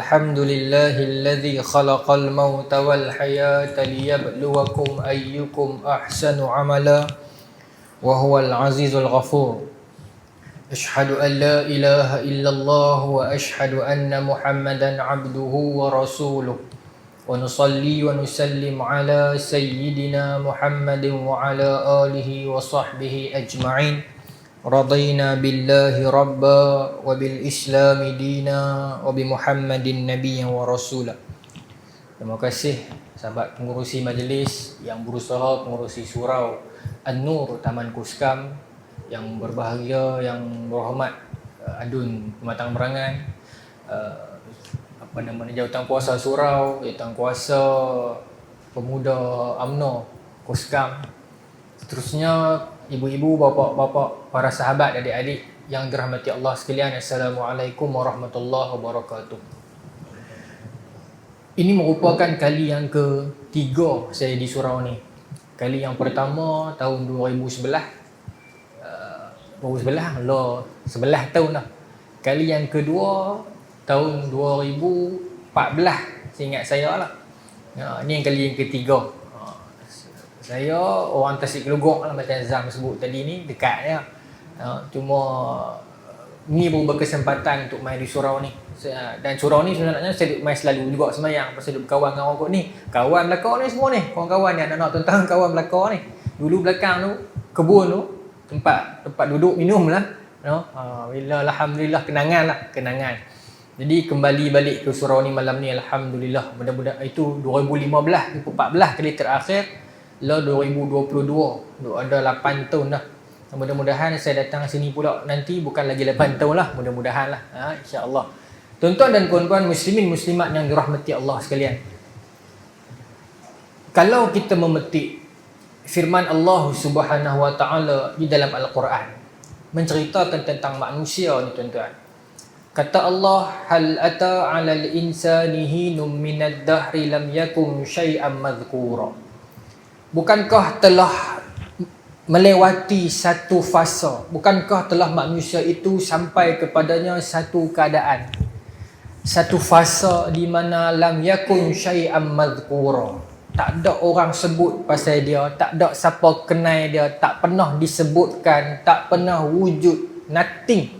الحمد لله الذي خلق الموت والحياة ليبلوكم أيكم أحسن عملا وهو العزيز الغفور. أشهد أن لا إله إلا الله وأشهد أن محمدا عبده ورسوله ونصلي ونسلم على سيدنا محمد وعلى آله وصحبه أجمعين. رضينا بالله ربا وبالإسلام دينا وبمحمد نبيا ورسولا. Terima kasih sahabat pengurusi majlis yang berusaha pengurusi surau An-Nur Taman Kuskam, yang berbahagia, yang berhormat Adun Pematang Merangan, Jawatan Kuasa Surau, Jawatan Kuasa Pemuda UMNO Kuskam, seterusnya ibu-ibu, bapa-bapa, para sahabat, adik-adik yang dirahmati Allah sekalian. Assalamualaikum warahmatullahi wabarakatuh. Ini merupakan kali yang ketiga saya di surau ni. Kali yang pertama tahun 2011. 11 tahun dah. Kali yang kedua tahun 2014, seingat saya lah. Ini yang kali yang ketiga. Saya orang Tasik Kelugok lah, macam Zam sebut tadi ni, dekatnya. Cuma ni baru berkesempatan untuk main di surau ni. Dan surau ni sebenarnya saya duduk main selalu juga semayang, pasal duduk berkawan dengan orang kot ni. Kawan belakang ni semua ni, kawan-kawan ni, anak-anak tuan-tuan kawan belakang ni. Dulu belakang tu, kebun tu, tempat duduk minum lah. Bila alhamdulillah kenangan. Jadi kembali balik ke surau ni malam ni, alhamdulillah. Mudah-mudahan itu 2015, 14 kali terakhir. Lah 2022, ada 8 tahun dah. Mudah-mudahan saya datang sini pula nanti bukan lagi 8 tahun lah, mudah-mudahan lah, insya-Allah. Tuan-tuan dan puan-puan muslimin muslimat yang dirahmati Allah sekalian. Kalau kita memetik firman Allah Subhanahu wa taala di dalam Al-Quran, menceritakan tentang manusia ni tuan-tuan. Kata Allah, hal ata 'alal insani hinum minad dahri lam yakun syai'an madhkura. Bukankah telah melewati satu fasa? Bukankah telah manusia itu sampai kepadanya satu keadaan, satu fasa di mana lam yakun syai'an madhkura. Tak ada orang sebut pasal dia, tak ada siapa kenal dia, tak pernah disebutkan, tak pernah wujud, nothing.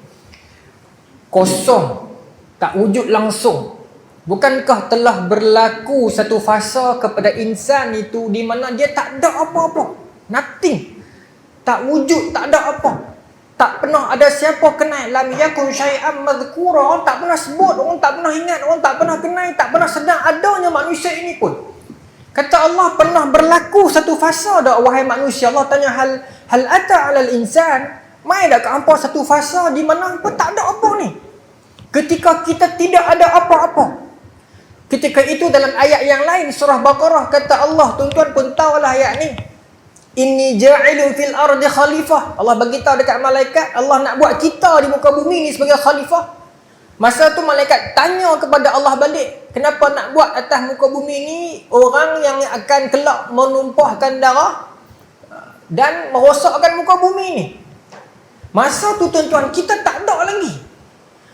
Kosong, tak wujud langsung. Bukankah telah berlaku satu fasa kepada insan itu di mana dia tak ada apa-apa, nothing, tak wujud, tak ada apa, tak pernah ada siapa kenal. Lam yakun syai'an madhkura, orang tak pernah sebut, orang tak pernah ingat, orang tak pernah kenal, tak pernah sedar adanya manusia ini pun. Kata Allah, pernah berlaku satu fasa dak wahai manusia? Allah tanya, hal ata 'alal insan, mai dak hampa satu fasa di mana hampa tak ada apa ni, ketika kita tidak ada apa-apa. Ketika itu dalam ayat yang lain surah Baqarah kata Allah, tuan-tuan pun tahulah ayat ni, inni ja'ilun fil ardi khalifah. Allah bagi tahu dekat malaikat, Allah nak buat kita di muka bumi ni sebagai khalifah. Masa tu malaikat tanya kepada Allah balik, kenapa nak buat atas muka bumi ni orang yang akan kelak menumpahkan darah dan merosakkan muka bumi ni? Masa tu tuan-tuan, kita tak ada lagi.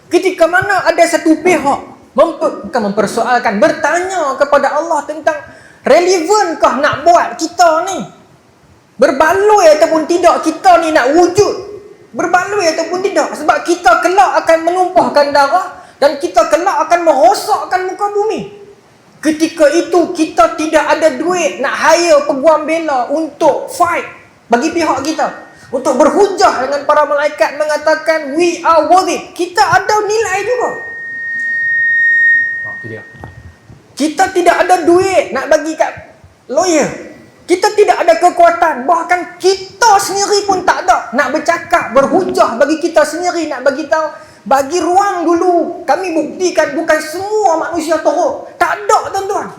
Ketika mana ada satu pihak bukan mempersoalkan, bertanya kepada Allah tentang relevankah nak buat kita ni berbaloi ataupun tidak, kita ni nak wujud berbaloi ataupun tidak, sebab kita kelak akan menumpahkan darah dan kita kelak akan merosakkan muka bumi. Ketika itu kita tidak ada duit nak hire peguam bela untuk fight bagi pihak kita, untuk berhujah dengan para malaikat mengatakan we are worth it. Kita ada nilai juga. Kita tidak ada duit nak bagi kat lawyer, kita tidak ada kekuatan, bahkan kita sendiri pun tak ada nak bercakap, berhujah bagi kita sendiri, nak bagi tahu, bagi ruang dulu, kami buktikan bukan semua manusia teruk. Tak ada tuan-tuan.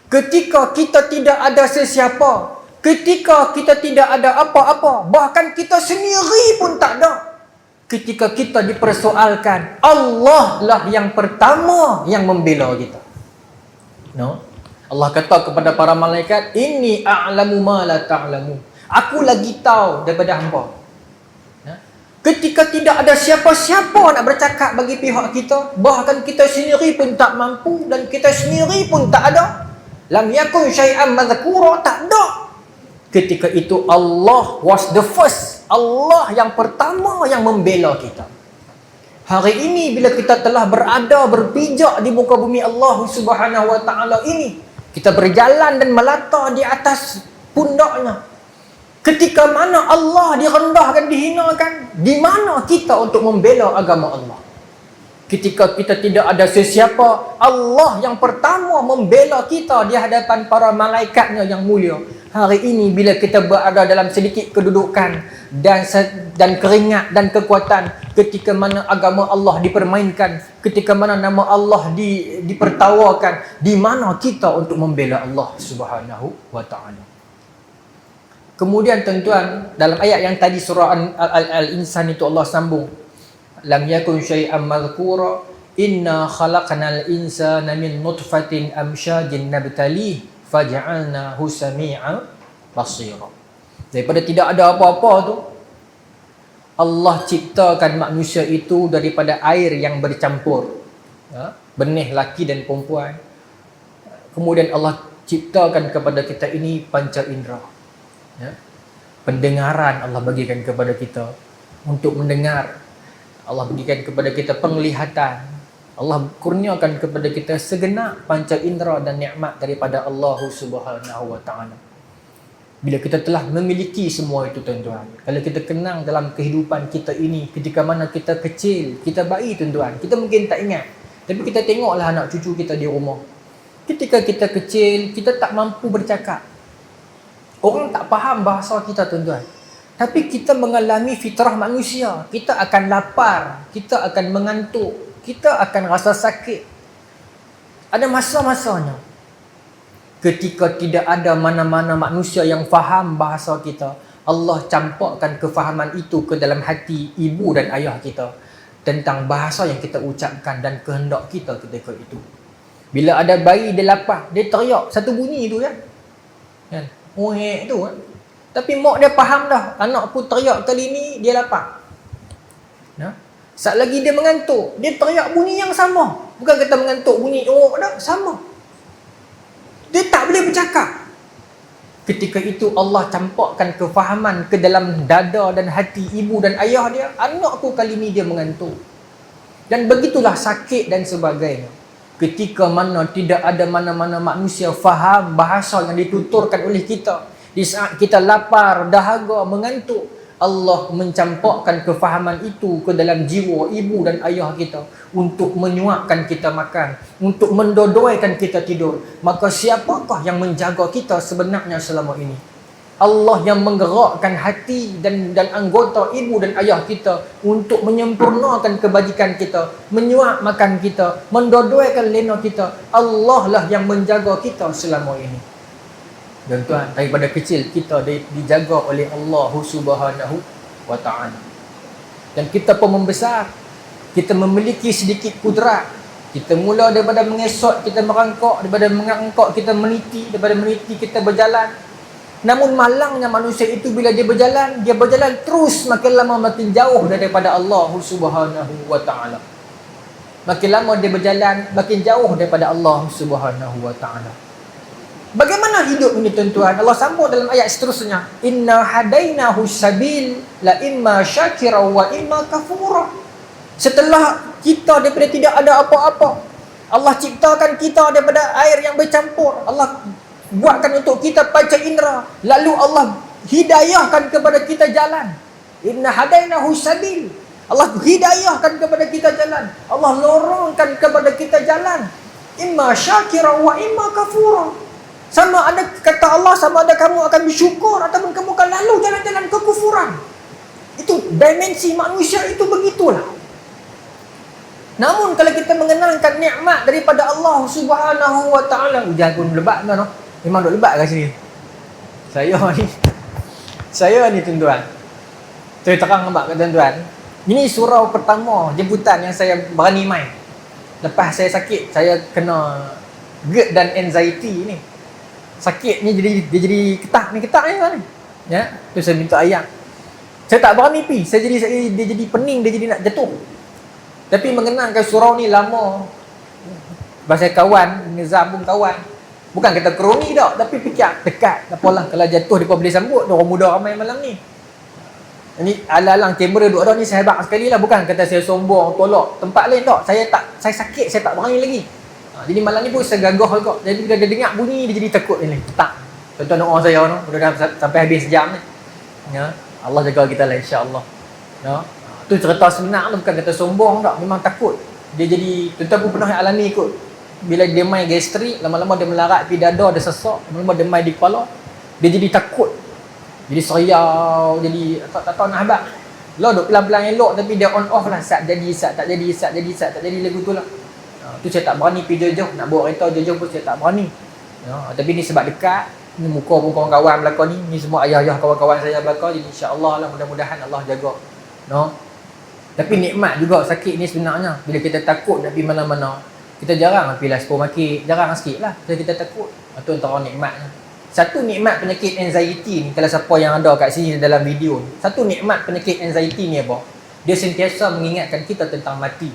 Ketika kita tidak ada sesiapa, ketika kita tidak ada apa-apa, bahkan kita sendiri pun tak ada, ketika kita dipersoalkan, Allah lah yang pertama yang membela kita. Allah kata kepada para malaikat, inni a'lamu ma la ta'lamu. Aku lagi tahu daripada hangpa. Ketika tidak ada siapa-siapa nak bercakap bagi pihak kita, bahkan kita sendiri pun tak mampu dan kita sendiri pun tak ada. Lam yakun syai'an madhkura, tak ada. Ketika itu Allah was the first. Allah yang pertama yang membela kita. Hari ini bila kita telah berada, berpijak di muka bumi Allah Subhanahu wa taala ini, kita berjalan dan melata di atas pundaknya. Ketika mana Allah direndahkan, dihinakan, di mana kita untuk membela agama Allah? Ketika kita tidak ada sesiapa, Allah yang pertama membela kita di hadapan para malaikatnya yang mulia. Hari ini bila kita berada dalam sedikit kedudukan dan keringat dan kekuatan, ketika mana agama Allah dipermainkan, ketika mana nama Allah dipertawakan, di mana kita untuk membela Allah Subhanahu wa taala? Kemudian tuan-tuan, dalam ayat yang tadi surah Al-Insan itu Allah sambung, lam yakun syai'an madhkura inna khalaqnal insana min nutfatin amsyajin nabtalih faj'alnahu sami'an basira. Daripada tidak ada apa-apa tu, Allah ciptakan manusia itu daripada air yang bercampur, benih laki dan perempuan. Kemudian Allah ciptakan kepada kita ini panca indera. Pendengaran Allah bagikan kepada kita untuk mendengar. Allah berikan kepada kita penglihatan. Allah kurniakan kepada kita segenap panca indera dan nikmat daripada Allah Subhanahu wa taala. Bila kita telah memiliki semua itu tuan-tuan, kalau kita kenang dalam kehidupan kita ini, ketika mana kita kecil, kita bayi tuan-tuan, kita mungkin tak ingat, tapi kita tengoklah anak cucu kita di rumah. Ketika kita kecil, kita tak mampu bercakap. Orang tak faham bahasa kita tuan-tuan. Tapi kita mengalami fitrah manusia. Kita akan lapar, kita akan mengantuk, kita akan rasa sakit. Ada masa-masanya. Ketika tidak ada mana-mana manusia yang faham bahasa kita, Allah campakkan kefahaman itu ke dalam hati ibu dan ayah kita tentang bahasa yang kita ucapkan dan kehendak kita ketika itu. Bila ada bayi dia lapar, dia teriak satu bunyi tu kan. Tu kan. Tapi mak dia faham dah, anakku teriak kali ni dia lapar. Saat lagi dia mengantuk, dia teriak bunyi yang sama. Bukan kata mengantuk bunyi dah, sama. Dia tak boleh bercakap. Ketika itu Allah campakkan kefahaman ke dalam dada dan hati ibu dan ayah dia, anakku kali ni dia mengantuk. Dan begitulah sakit dan sebagainya. Ketika mana tidak ada mana-mana manusia faham bahasa yang dituturkan oleh kita, di saat kita lapar, dahaga, mengantuk, Allah mencampakkan kefahaman itu ke dalam jiwa ibu dan ayah kita untuk menyuapkan kita makan, untuk mendodoikan kita tidur. Maka siapakah yang menjaga kita sebenarnya selama ini? Allah yang menggerakkan hati dan anggota ibu dan ayah kita untuk menyempurnakan kebajikan kita, menyuap makan kita, mendodoikan lena kita. Allah lah yang menjaga kita selama ini. Dan tuan, daripada kecil kita dijaga oleh Allah Subhanahu wa taala. Dan kita pun membesar, kita memiliki sedikit kudrat. Kita mula daripada mengesot, kita merangkak, daripada merangkak kita meniti, daripada meniti kita berjalan. Namun malangnya manusia itu bila dia berjalan terus makin lama makin jauh daripada Allah Subhanahu wa taala. Makin lama dia berjalan makin jauh daripada Allah Subhanahu wa taala. Bagaimana hidup ini tuan-tuan? Allah sambung dalam ayat seterusnya, inna hadainahu sabil la imma syakira wa imma kafura. Setelah kita daripada tidak ada apa-apa, Allah ciptakan kita daripada air yang bercampur. Allah buatkan untuk kita panca indera, lalu Allah hidayahkan kepada kita jalan. Inna hadainahu sabil. Allah hidayahkan kepada kita jalan. Allah lorongkan kepada kita jalan. Imma syakira wa imma kafura. Sama ada kata Allah, sama ada kamu akan bersyukur ataupun kamu akan lalu jalan-jalan kekufuran. Itu dimensi manusia itu begitulah. Namun kalau kita mengenalkan nikmat daripada Allah Subhanahu wa taala, hujan pun lebat kan? Memang duk lebat kat sini. Saya ni tuan-tuan. Saya terang nampak kat tuan-tuan. Ini surau pertama jemputan yang saya berani main. Lepas saya sakit, saya kena GERD dan anxiety ni. Sakit ni dia jadi ketak ni kan. Ya, tu saya minta ayat. Saya tak berani pi. Dia jadi pening, dia jadi nak jatuh. Tapi mengenangkan surau ni lama. Bahasa kawan, Nizam pun kawan. Bukan kata kroni tak, tapi fikir dekat. Tak apalah kalau jatuh dia boleh sambut. Orang muda ramai malam ni. Ini alang-alang kamera duk ada ni saya hebat sekali lah. Bukan kata saya sombong, tolak tempat lain tak. Saya sakit, saya tak berani lagi. Jadi malam ni pun saya gagah juga. Jadi bila dia dengar bunyi, dia jadi takut ni. Tak. Tuan-tuan doa saya tu. Mudah-mudahan sampai habis sejam ni. Ya. Allah jaga kita lah, insya-Allah. Ya. Tu cerita sebenar tu, bukan kata sombong tak, memang takut. Dia jadi, tuan-tuan pun pernah alami kot. Bila dia main gastrik, lama-lama dia melarat pi dada, dia sesak, lama-lama dia main di kepala, dia jadi takut. Jadi seriau, jadi tak tahu nak habaq. Lah duk pelan-pelan elok tapi dia on off lah, sat jadi, sat tak jadi, sat jadi, sat tak jadi lagu tu lah. Tu saya tak berani pi jauh-jauh, nak bawa kereta jauh-jauh pun saya tak berani. Tapi ni sebab dekat. Ni muka pun kawan-kawan belakang ni semua ayah-ayah kawan-kawan saya belakang. Jadi insya-Allah lah, mudah-mudahan Allah jaga. Tapi nikmat juga sakit ni sebenarnya. Bila kita takut nak pergi mana-mana, kita jarang nak pergi supermarket, jarang sikit lah. Jadi kita takut. Itu antara nikmatnya. Satu nikmat penyakit anxiety ni, kalau siapa yang ada kat sini dalam video ni, satu nikmat penyakit anxiety ni apa? Dia sentiasa mengingatkan kita tentang mati.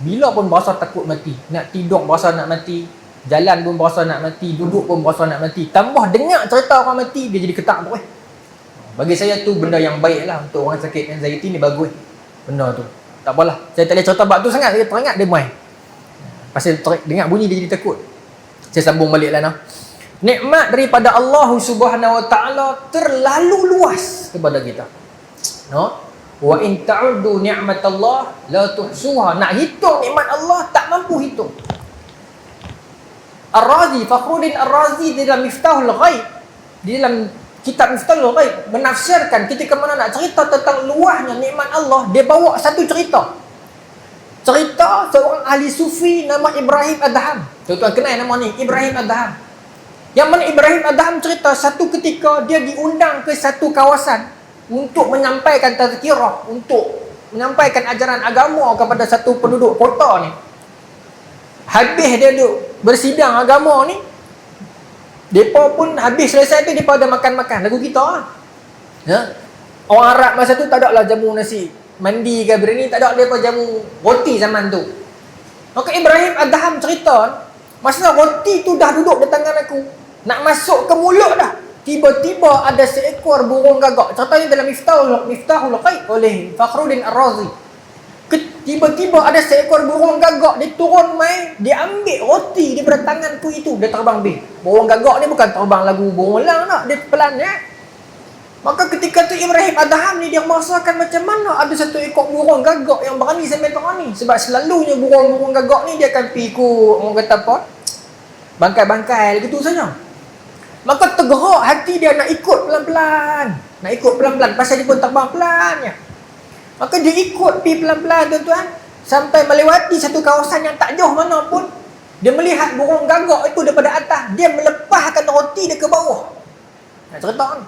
Bila pun berasa takut mati, nak tidur berasa nak mati, jalan pun berasa nak mati, duduk pun berasa nak mati, tambah dengar cerita orang mati, dia jadi ketak tu. Bagi saya tu benda yang baik lah. Untuk orang sakit anxiety ni bagus benda tu. Tak apalah, saya tak boleh cerita bab tu sangat. Saya teringat dia main pasal dengar bunyi dia jadi takut. Saya sambung balik lah nah. Nikmat daripada Allah Subhanahu Wa Taala terlalu luas kepada kita. Wa in ta'uddu ni'matallah la tuhsuha. Nak hitung nikmat Allah tak mampu hitung. Ar-Razi, Fakhruddin Ar-Razi di dalam Miftahul Ghaib, di dalam kitab Miftahul Ghaib menafsirkan ketika mana nak cerita tentang luahnya nikmat Allah, dia bawa satu cerita. Cerita seorang ahli sufi nama Ibrahim Adham. Tuan-tuan kenal nama ni, Ibrahim Adham. Yang mana Ibrahim Adham cerita satu ketika dia diundang ke satu kawasan untuk menyampaikan tazkirah, untuk menyampaikan ajaran agama kepada satu penduduk kota ni. Habis dia duduk bersidang agama ni, mereka pun habis selesai tu mereka ada makan-makan lagu kita lah. Orang Arab masa tu tak ada lah jamu nasi mandi ke berani, tak ada mereka jamu roti zaman tu. Maka Ibrahim Adham cerita, masa roti tu dah duduk di tangan aku, nak masuk ke mulut dah, tiba-tiba ada seekor burung gagak. Ceritanya dalam Miftahul Ghaib oleh Fakhruddin Ar-Razi. Tiba-tiba ada seekor burung gagak, dia turun main, dia ambil roti daripada tanganku itu, dia terbang habis. Burung gagak ni bukan terbang lagu burung elang tak, dia pelan ya. Maka ketika tu Ibrahim Adham ni dia merasakan macam mana ada satu ekor burung gagak yang berani sampai berani. Sebab selalunya burung-burung gagak ni dia akan pergi ikut, orang kata apa, bangkai-bangkai gitu saja. Maka tergerak hati dia nak ikut pelan-pelan, nak ikut pelan-pelan, pasal dia pun terbang pelannya. Maka dia ikut pergi pelan-pelan tuan-tuan, sampai melewati satu kawasan yang tak jauh mana pun. Dia melihat burung gagak itu daripada atas, dia melepaskan roti dia ke bawah. Nak cerita kan?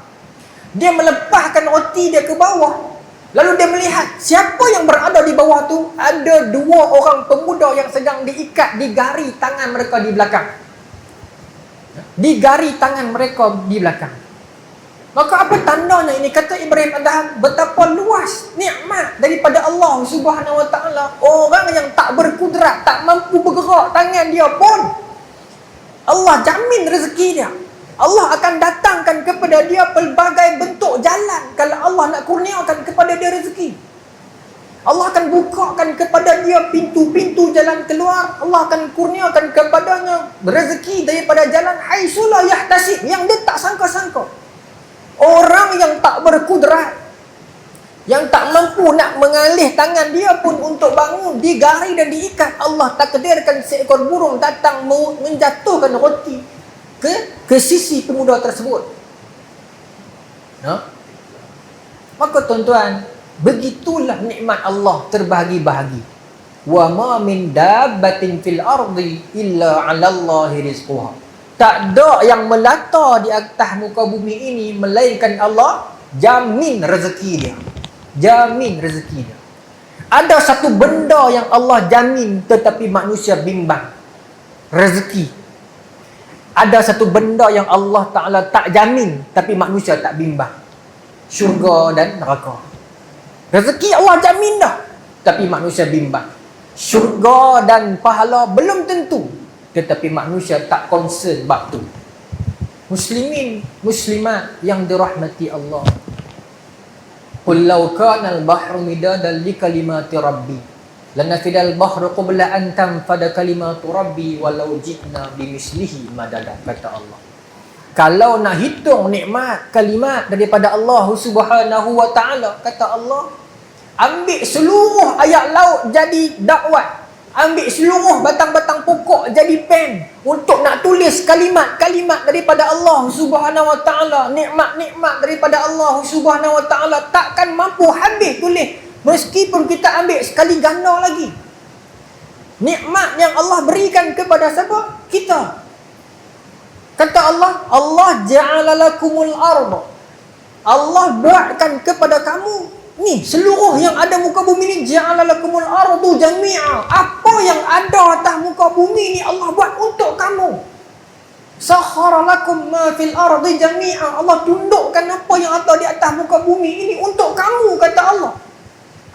Dia melepaskan roti dia ke bawah. Lalu dia melihat siapa yang berada di bawah tu. Ada dua orang pemuda yang sedang diikat di gari tangan mereka di belakang. Di gari tangan mereka di belakang. Maka apa tandanya ini? Kata Ibrahim Adham, betapa luas nikmat daripada Allah Subhanahu Wa Taala. Orang yang tak berkudrat, tak mampu bergerak tangan dia pun, Allah jamin rezeki dia. Allah akan datangkan kepada dia pelbagai bentuk jalan kalau Allah nak kurniakan kepada dia rezeki. Allah akan bukakan kepada dia pintu-pintu jalan keluar. Allah akan kurniakan kepadanya rezeki daripada jalan haitsulah yahtasib, yang dia tak sangka-sangka. Orang yang tak berkudrat, yang tak mampu nak mengalih tangan dia pun untuk bangun, digari dan diikat, Allah takdirkan seekor burung datang menjatuhkan roti ke sisi pemuda tersebut. Maka tuan-tuan, begitulah nikmat Allah terbahagi-bahagi. Wa ma min dabbatin fil ardi illa 'alallahi rizquha. Tak ada yang melata di atas muka bumi ini melainkan Allah jamin rezeki dia. Jamin rezeki dia. Ada satu benda yang Allah jamin tetapi manusia bimbang. Rezeki. Ada satu benda yang Allah Ta'ala tak jamin tapi manusia tak bimbang. Syurga dan neraka. Rezeki Allah jamin dah. Tapi manusia bimbang. Syurga dan pahala belum tentu. Tetapi manusia tak concern bab tu. Muslimin, muslimat yang dirahmati Allah. Qul law kana al-bahru midadan li kalimati rabbi lanafida al-bahru qabla an tanfada kalimatu rabbi walau jitna bimislihi madada, kata Allah. Kalau nak hitung nikmat kalimat daripada Allah Subhanahu wa taala, kata Allah, ambil seluruh ayat laut jadi dakwat, ambil seluruh batang-batang pokok jadi pen untuk nak tulis kalimat-kalimat daripada Allah Subhanahu wa taala, nikmat-nikmat daripada Allah Subhanahu wa taala, takkan mampu habis tulis. Meskipun kita ambil sekali ganda lagi. Nikmat yang Allah berikan kepada siapa? Kita. Kata Allah, Allah ja'ala lakumul arda. Allah buatkan kepada kamu ni seluruh yang ada muka bumi ni, ja'ala lakumul ardu jami'a. Apa yang ada atas muka bumi ni Allah buat untuk kamu. Sakhara lakum ma fil ardi jami'a. Allah tundukkan apa yang ada di atas muka bumi ini untuk kamu, kata Allah.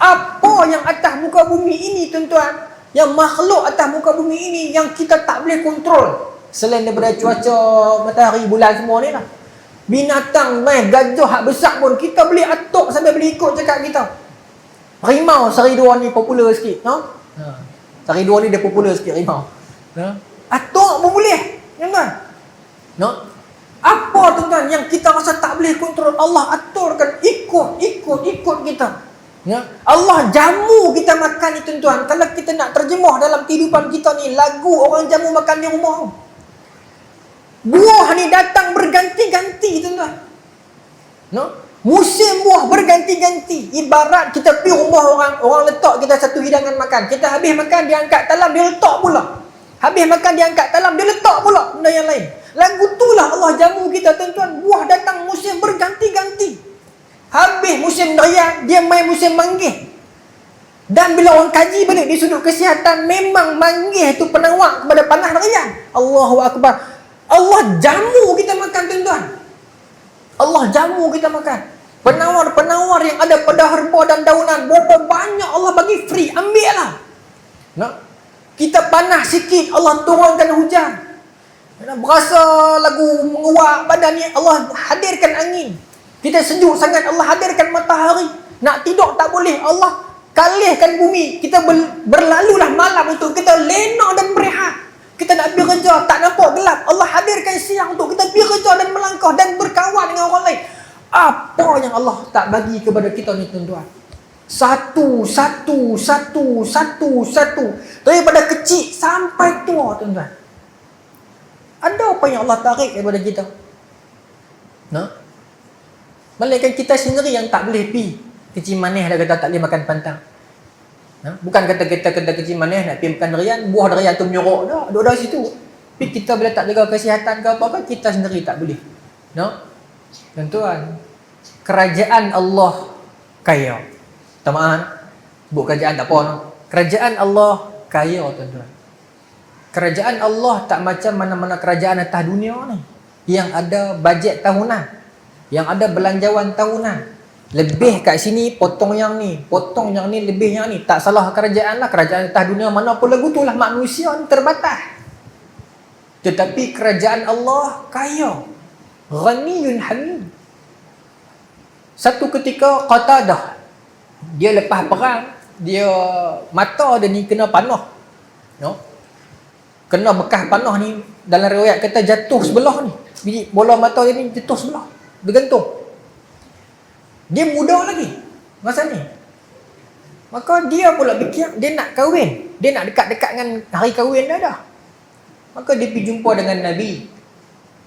Apa yang atas muka bumi ini, tuan-tuan, yang makhluk atas muka bumi ini yang kita tak boleh kontrol, selain daripada cuaca, matahari, bulan semua ni lah. Binatang, gajah hak besar pun kita boleh atuk sampai boleh ikut cakap kita. Harimau sehari dua ni popular sikit, no? Sehari dua ni dia popular sikit harimau. Atuk pun boleh, tuan-tuan. No? Apa, tuan-tuan, yang kita rasa tak boleh kontrol, Allah aturkan ikut kita. Ya? Allah jamu kita makan ni, tuan-tuan. Kalau kita nak terjemah dalam kehidupan kita ni, lagu orang jamu makan di rumah. Buah ni datang berganti-ganti, tuan-tuan. No? Musim buah berganti-ganti. Ibarat kita pergi rumah orang letak kita satu hidangan makan. Kita habis makan, dia angkat talam, dia letak pula. Habis makan, dia angkat talam, dia letak pula benda yang lain. Lagu itulah Allah jamu kita, tuan-tuan. Buah datang musim berganti-ganti. Habis musim durian, dia main musim manggis. Dan bila orang kaji balik di sudut kesihatan, memang manggis itu penawar kepada panah durian. Allahu Akbar. Allah jamu kita makan, tuan-tuan. Allah jamu kita makan. Penawar-penawar yang ada pada herba dan daunan, berapa banyak Allah bagi free, ambillah. No? Kita panas sikit, Allah turunkan hujan. Berasa lagu menguap badan ni, Allah hadirkan angin. Kita sejuk sangat, Allah hadirkan matahari. Nak tidur tak boleh, Allah kalihkan bumi. Kita berlalulah malam untuk kita lena dan berehat. Kita nak pergi kerja, tak nampak gelap, Allah hadirkan siang untuk kita pergi kerja dan melangkah dan berkawan dengan orang lain. Apa yang Allah tak bagi kepada kita ni, tuan-tuan? Satu. Daripada kecil sampai tua, tuan-tuan. Ada apa yang Allah tarik daripada kita? Nah? Melainkan kita sendiri yang tak boleh pi. Kecil manis dah kata tak boleh makan pantang. Bukan kata kita kecil manis nak pergi makan durian, buah durian tu menyorok dah, duduk dah situ. Tapi kita bila tak jaga kesihatan ke apa-apa, kita sendiri tak boleh. No? Tuan-tuan, kerajaan Allah kaya. Tamaan, sebut kerajaan tak apa, no? Kerajaan Allah kaya, tuan-tuan. Kerajaan Allah tak macam mana-mana kerajaan atas dunia ni, yang ada bajet tahunan, yang ada belanjawan tahunan. Lebih kat sini, potong yang ni, potong yang ni, lebih yang ni. Tak salah kerajaan lah. Kerajaan atas dunia mana pun lagu tu lah. Manusia ni terbatas. Tetapi kerajaan Allah kaya. Ghaniyun hamid. Satu ketika Qatadah, dia lepas perang, dia mata dia ni kena panah. No? Kena bekas panah ni, dalam riwayat kata jatuh sebelah ni. Biji bola mata dia ni jatuh sebelah. Bergantung. Dia muda lagi masa ni. Maka dia pula fikir dia nak kahwin. Dia nak dekat-dekat dengan hari kahwin dah. Maka dia pergi jumpa dengan Nabi.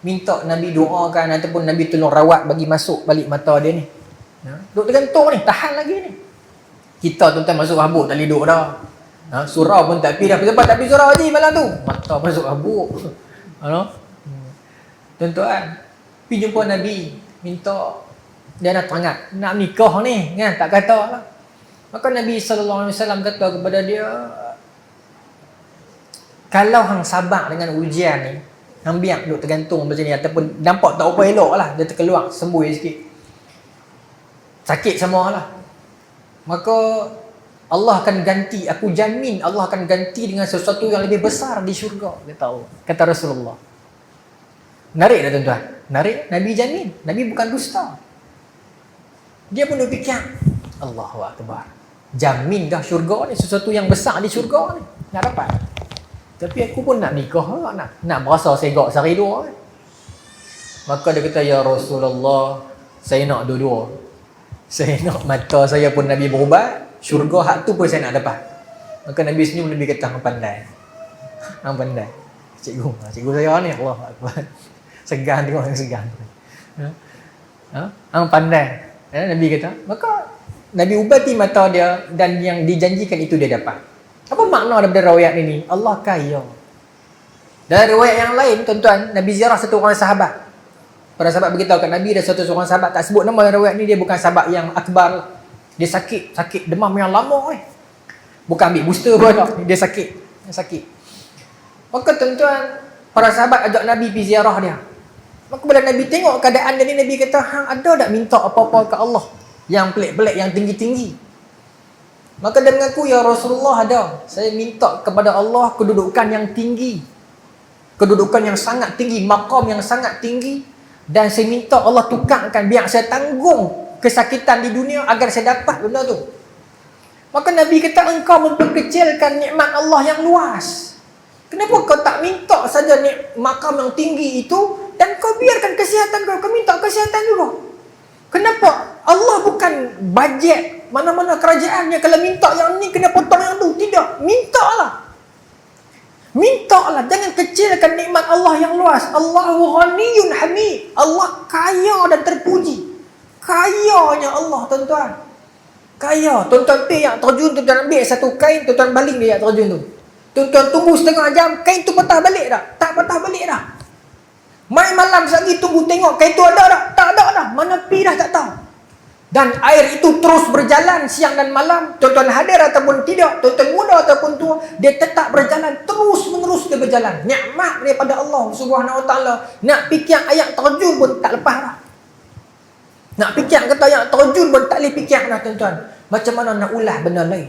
Minta Nabi doakan ataupun Nabi tolong rawat bagi masuk balik mata dia ni. Duduk tergantung ni, tahan lagi ni. Kita tuan-tuan masuk habuk tak boleh duduk dah. Surau pun tak pergi dah. Sebab tak pergi surau haji malam tu. Mata masuk habuk. Tuan-tuan, pergi jumpa Nabi. Minta dia nak terangat, nak nikah ni kan, tak kata lah. Maka Nabi SAW kata kepada dia, kalau hang sabar dengan ujian ni, hang biar duduk tergantung macam ni, ataupun nampak tak apa elok lah, dia terkeluar, sembuh sikit, sakit semua lah. maka Allah akan ganti, aku jamin Allah akan ganti dengan sesuatu yang lebih besar di syurga, kata Allah, kata Rasulullah. Menarik tak tuan-tuan? Menarik. Nabi jamin. Nabi bukan dusta. Dia pun fikir, Allahu Akbar, jamin dah syurga ni, sesuatu yang besar di syurga ni nak dapat. Tapi aku pun nak nikah, nak berasa segak sehari dua. Maka dia kata, ya Rasulullah, saya nak dua-dua. Saya nak mata saya pun Nabi berubat, syurga hak tu pun saya nak dapat. Maka Nabi senyum, Nabi kata, hang pandai. Hang pandai. Cikgu saya ni, Allah Akbar. Segan tengok yang segan. Hang pandai. Nabi kata, maka Nabi ubati mata dia dan yang dijanjikan itu dia dapat. Apa makna daripada riwayat ini? Allah kaya. Dalam riwayat yang lain, tuan-tuan, Nabi ziarah satu orang sahabat. Para sahabat beritahu kat Nabi, ada satu seorang sahabat, tak sebut nama dalam riwayat ni, dia bukan sahabat yang akbar. Dia sakit demam yang lama. Bukan ambil booster pun tak. Dia sakit. Maka tuan-tuan, para sahabat ajak Nabi pergi ziarah dia. Maka bila Nabi tengok keadaan dia ni, Nabi kata, hang ada tak minta apa-apa ke Allah yang pelik-pelik, yang tinggi-tinggi? Maka dia mengaku, ya Rasulullah, ada. Saya minta kepada Allah kedudukan yang tinggi, kedudukan yang sangat tinggi, maqam yang sangat tinggi, dan saya minta Allah tukarkan, biar saya tanggung kesakitan di dunia agar saya dapat benda tu. Maka Nabi kata, engkau memperkecilkan nikmat Allah yang luas. Kenapa kau tak minta saja maqam yang tinggi itu, dan kau biarkan kesihatan kau minta kesihatan juga? Kenapa? Allah bukan bajet mana-mana kerajaannya, kalau minta yang ni kena potong yang tu. Tidak, mintalah. Mintalah, jangan kecilkan nikmat Allah yang luas. Allahu Ghaniyyun Hamid. Allah kaya dan terpuji. Kayanya Allah, tuan-tuan. Kaya. Tuan-tuan pergi yang terjun, tuan-tuan ambil satu kain, tuan-tuan baling dia yang terjun tu. Tuan-tuan tunggu setengah jam, kain tu patah balik dah? Tak patah balik dah. Mai malam lagi tunggu tengok kain tu ada dah? Tak ada dah. Mana pi dah tak tahu. Dan air itu terus berjalan siang dan malam. Tuan-tuan hadir ataupun tidak, tuan-tuan muda ataupun tua, dia tetap berjalan, terus menerus dia berjalan. Nikmat daripada Allah Subhanahu Wa Taala. Nak fikir ayat terjun pun tak lepas dah. Nak fikir kata ayat terjun pun tak boleh fikir dah, tuan-tuan. Macam mana nak ulah benda lain?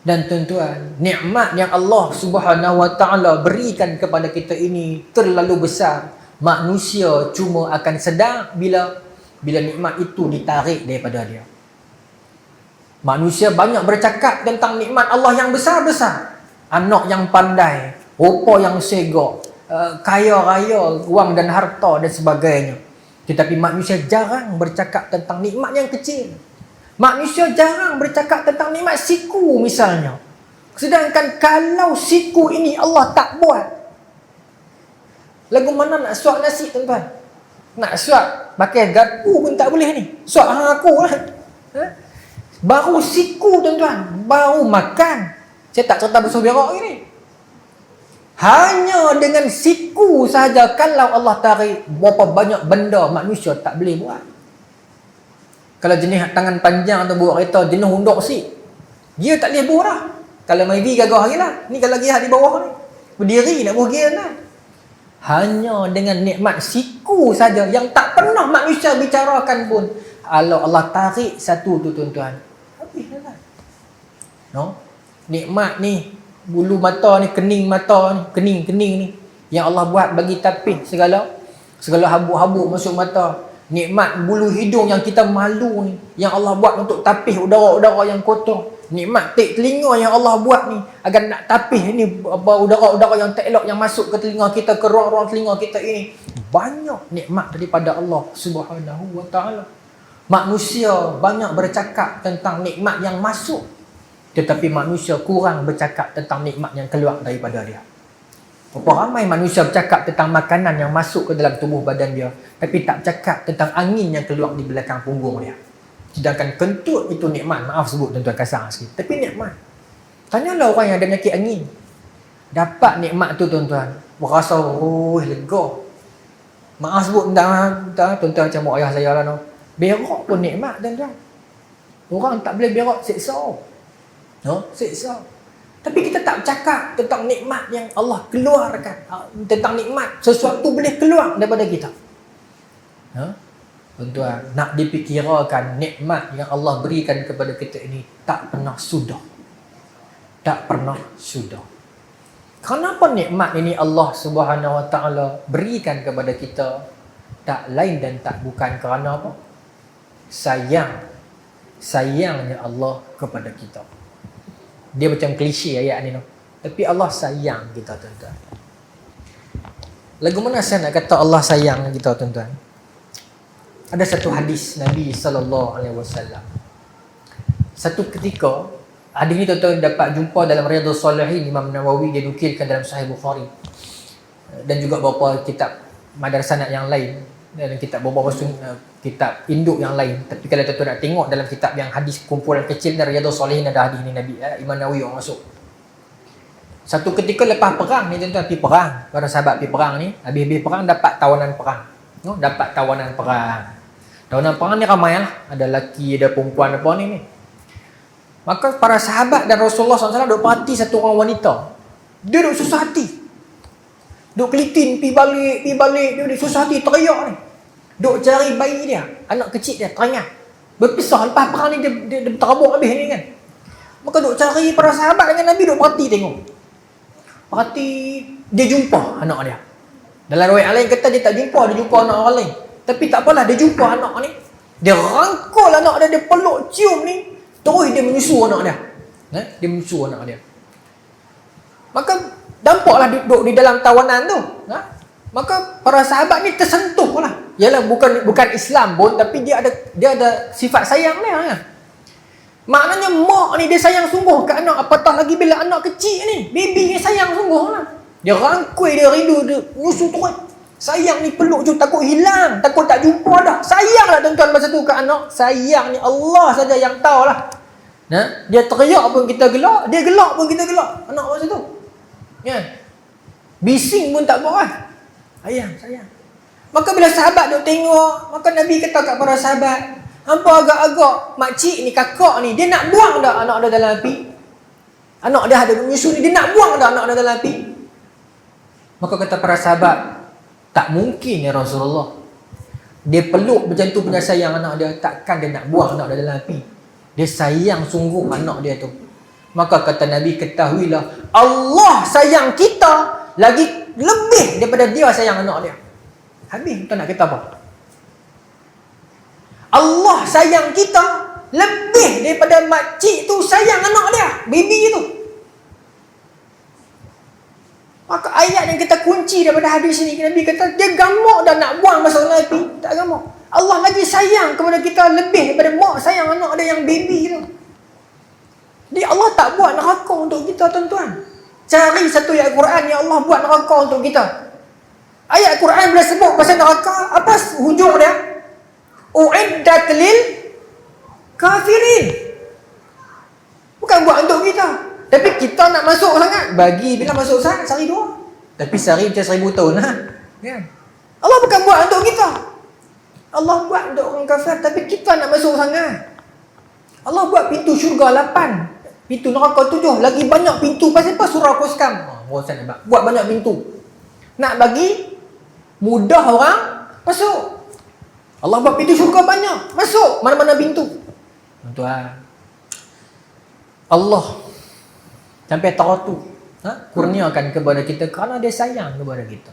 Dan tuan-tuan, nikmat yang Allah Subhanahu Wa Taala berikan kepada kita ini terlalu besar. Manusia cuma akan sedar bila nikmat itu ditarik daripada dia. Manusia banyak bercakap tentang nikmat Allah yang besar-besar. Anak yang pandai, rupa yang segak, kaya raya, wang dan harta dan sebagainya. Tetapi manusia jarang bercakap tentang nikmat yang kecil. Manusia jarang bercakap tentang nikmat siku misalnya. Sedangkan kalau siku ini Allah tak buat, lagu mana nak suap nasi, tuan-tuan? Nak suap pakai garpu pun tak boleh ni. Suap hang aku lah. Baru siku, tuan-tuan, baru makan. Saya tak cerita besar berak ni. Hanya dengan siku sahaja, kalau Allah tarik, berapa banyak benda manusia tak boleh buat. Kalau jenis tangan panjang atau buat kereta, jenis undak si, dia tak boleh buat dah. Kalau maybe gagah hari lah. Ni kalau lagi di bawah ni, berdiri nak buat gear lah. Hanya dengan nikmat siku saja yang tak pernah manusia bicarakan pun, kalau Allah tarik satu tu, tuan-tuan, habis dah. No? Nikmat ni, bulu mata ni, kening mata ni, kening ni, yang Allah buat bagi tapis segala habuk-habuk masuk mata. Nikmat bulu hidung yang kita malu ni, yang Allah buat untuk tapis udara-udara yang kotor. Nikmat telinga yang Allah buat ni, agar nak tapis ni udara-udara yang tak elok yang masuk ke telinga kita, ke ruang-ruang telinga kita ini. Banyak nikmat daripada Allah Subhanahu Wa Taala. Manusia banyak bercakap tentang nikmat yang masuk, tetapi manusia kurang bercakap tentang nikmat yang keluar daripada dia. Berapa ramai manusia bercakap tentang makanan yang masuk ke dalam tubuh badan dia, tapi tak cakap tentang angin yang keluar di belakang punggung dia. Sedangkan kentut itu nikmat. Maaf sebut tuan-tuan kasar sikit, tapi nikmat. Tanyalah orang yang ada penyakit angin, dapat nikmat tu, tuan-tuan, berasa lega. Maaf sebut tuan-tuan macam mak ayah saya lah, no. Berak pun nikmat, tuan-tuan. Orang tak boleh berak, seksa. No? Seksa. Tapi kita tak cakap tentang nikmat yang Allah keluarkan. Tentang nikmat, sesuatu boleh keluar daripada kita. Tuan-tuan, nak dipikirkan nikmat yang Allah berikan kepada kita ini tak pernah sudah. Tak pernah sudah. Kenapa nikmat ini Allah Subhanahu Wa Taala berikan kepada kita? Tak lain dan tak bukan kerana apa? Sayangnya Allah kepada kita. Dia macam klise ayat ni, tapi Allah sayang kita, tuan-tuan. Lagu mana saya nak kata Allah sayang kita, tuan-tuan? Ada satu hadis Nabi SAW. Satu ketika, hadis ni tuan-tuan dapat jumpa dalam Riyadhus Shalihin, Imam Nawawi dia nukilkan dalam Sahih Bukhari, dan juga beberapa kitab madrasah yang lain, dalam kitab beberapa kitab induk yang lain. Tapi kalau tuan-tuan nak tengok dalam kitab yang hadis kumpulan kecil dari Riyadhus Shalihin, ada hadis ni Nabi, Imam Nawawi orang masuk. Satu ketika lepas perang ni, tuan-tuan, pergi perang, para sahabat pergi perang ni, habis-habis perang dapat tawanan perang. Dapat tawanan perang. Tawanan perang ni ramai lah. Ada lelaki, ada perempuan, apa ni. Maka para sahabat dan Rasulullah SAW duk perhati satu orang wanita. Dia duk susah hati. Duk kelitin, pi balik. Dia duk susah hati, teriak ni. Duk cari bayi dia, anak kecil dia, teringat. Berpisah lepas perang ni, dia terabuk habis ni kan. Maka duk cari para sahabat dengan Nabi, duk perhati tengok. Perhati, dia jumpa anak dia. Dalam riwayat lain kata dia tak jumpa, dia jumpa anak orang lain. Tapi tak apalah, dia jumpa anak ni. Dia rangkul anak dia peluk, cium ni. Terus dia menyusu anak dia. Dia menyusu anak dia. Maka dampaklah duduk di dalam tawanan tu. Maka para sahabat ni tersentuh lah. Yalah, bukan Islam pun, tapi dia ada sifat sayang dia. Maknanya mak ni dia sayang sungguh ke anak. Apatah lagi bila anak kecil ni, baby ni sayang sungguh lah. Dia rangkul, dia rindu, dia menyusu terus. Sayang ni peluk je, takut hilang, takut tak jumpa dah. Sayang lah tuan-tuan masa tu ke anak. Sayang ni Allah saja yang tahu lah. Dia teriak pun kita gelak, dia gelak pun kita gelak. Anak masa tu. Bising pun tak buat lah. Sayang. Maka bila sahabat duk tengok, maka Nabi kata kat para sahabat, hampa agak-agak makcik ni, kakak ni, dia nak buang dah anak dia dalam api. Anak dia ada menyusu ni, dia nak buang dah anak dia dalam api. Maka kata para sahabat, tak mungkin ya Rasulullah. Dia peluk macam tu punya sayang anak dia, takkan dia nak buang anak dia dalam api. Dia sayang sungguh anak dia tu. Maka kata Nabi, ketahuilah Allah sayang kita lagi lebih daripada dia sayang anak dia. Habis kita nak kata apa? Allah sayang kita lebih daripada makcik tu sayang anak dia, baby tu. Maka ayat yang kita kunci daripada hadis ni, Nabi kata dia gamak dah nak buang masuk dalam api, tak gamak. Allah lagi sayang kepada kita lebih daripada mak sayang anak dia yang baby tu. Jadi Allah tak buat neraka untuk kita, tuan-tuan. Cari satu ayat Quran yang Allah buat neraka untuk kita. Ayat Quran bila sebut pasal neraka, apa hujung dia? Uiddat lil kafirin. Bukan buat untuk kita. Tapi kita nak masuk sangat, bagi bila masuk sangat, sehari dua. Tapi sehari macam 1000 tahun lah. Allah bukan buat untuk kita. Allah buat untuk orang kafir, tapi kita nak masuk sangat. Allah buat pintu syurga 8, pintu neraka 7, lagi banyak pintu. Pasal apa? Surah Al-Qasam. Buat banyak pintu. Nak bagi mudah orang masuk. Allah buat pintu syurga banyak, masuk mana-mana pintu. Tuan, Allah sampai teratu kurniakan kepada kita kerana dia sayang kepada kita.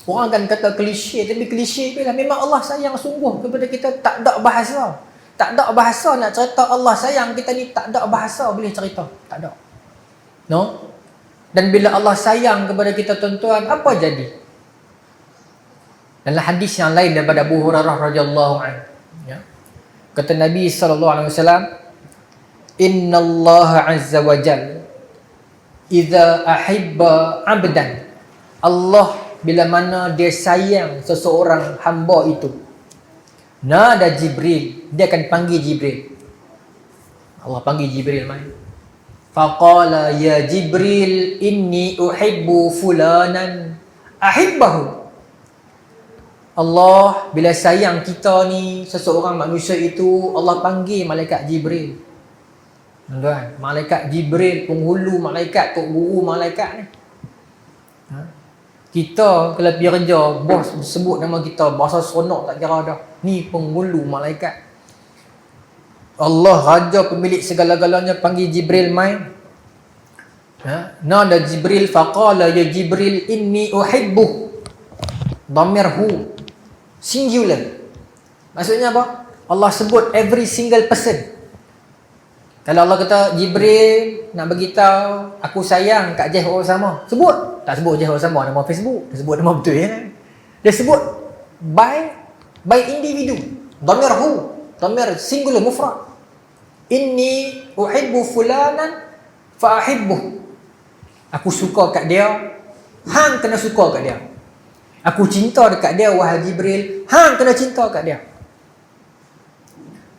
Orang akan kata klise, tapi klise bila memang Allah sayang sungguh kepada kita. Tak ada bahasa. Tak ada bahasa nak cerita Allah sayang kita ni, tak ada bahasa boleh cerita. Tak ada. No? Dan bila Allah sayang kepada kita, tuan-tuan, apa jadi? Dalam hadis yang lain daripada Abu Hurairah radhiyallahu anhu, kata Nabi SAW, Inna Allah azza wa jal idza ahibba abdan, Allah bila mana dia sayang seseorang hamba itu, nada Jibril, dia akan panggil Jibril. Allah panggil Jibril mai. Faqala ya Jibril inni uhibbu fulanan ahibbahu. Allah bila sayang kita ni, seseorang manusia itu, Allah panggil malaikat Jibril. Tuan, malaikat Jibril, penghulu malaikat, tok guru malaikat ni. Kita kalau pergi kerja, bos sebut nama kita, bahasa seronok tak kira dah. Ni penghulu malaikat. Allah Raja pemilik segala-galanya panggil Jibril main. Nada Jibril faqala ya Jibril inni uhibbu. Dhamir hu. Singular. Maksudnya apa? Allah sebut every single person. Kalau Allah kata Jibril nak beritahu aku sayang kat Jeh Osama, sebut. Tak sebut Jeh Osama nama Facebook, dia sebut nama betul ya kan. Dia sebut by individu. Dhamir hu, dhamir singular mufrad. Inni uhibbu fulanan fa ahibbuh. Aku suka kat dia, hang kena suka kat dia. Aku cinta dekat dia wahai Jibril, hang kena cinta kat dia.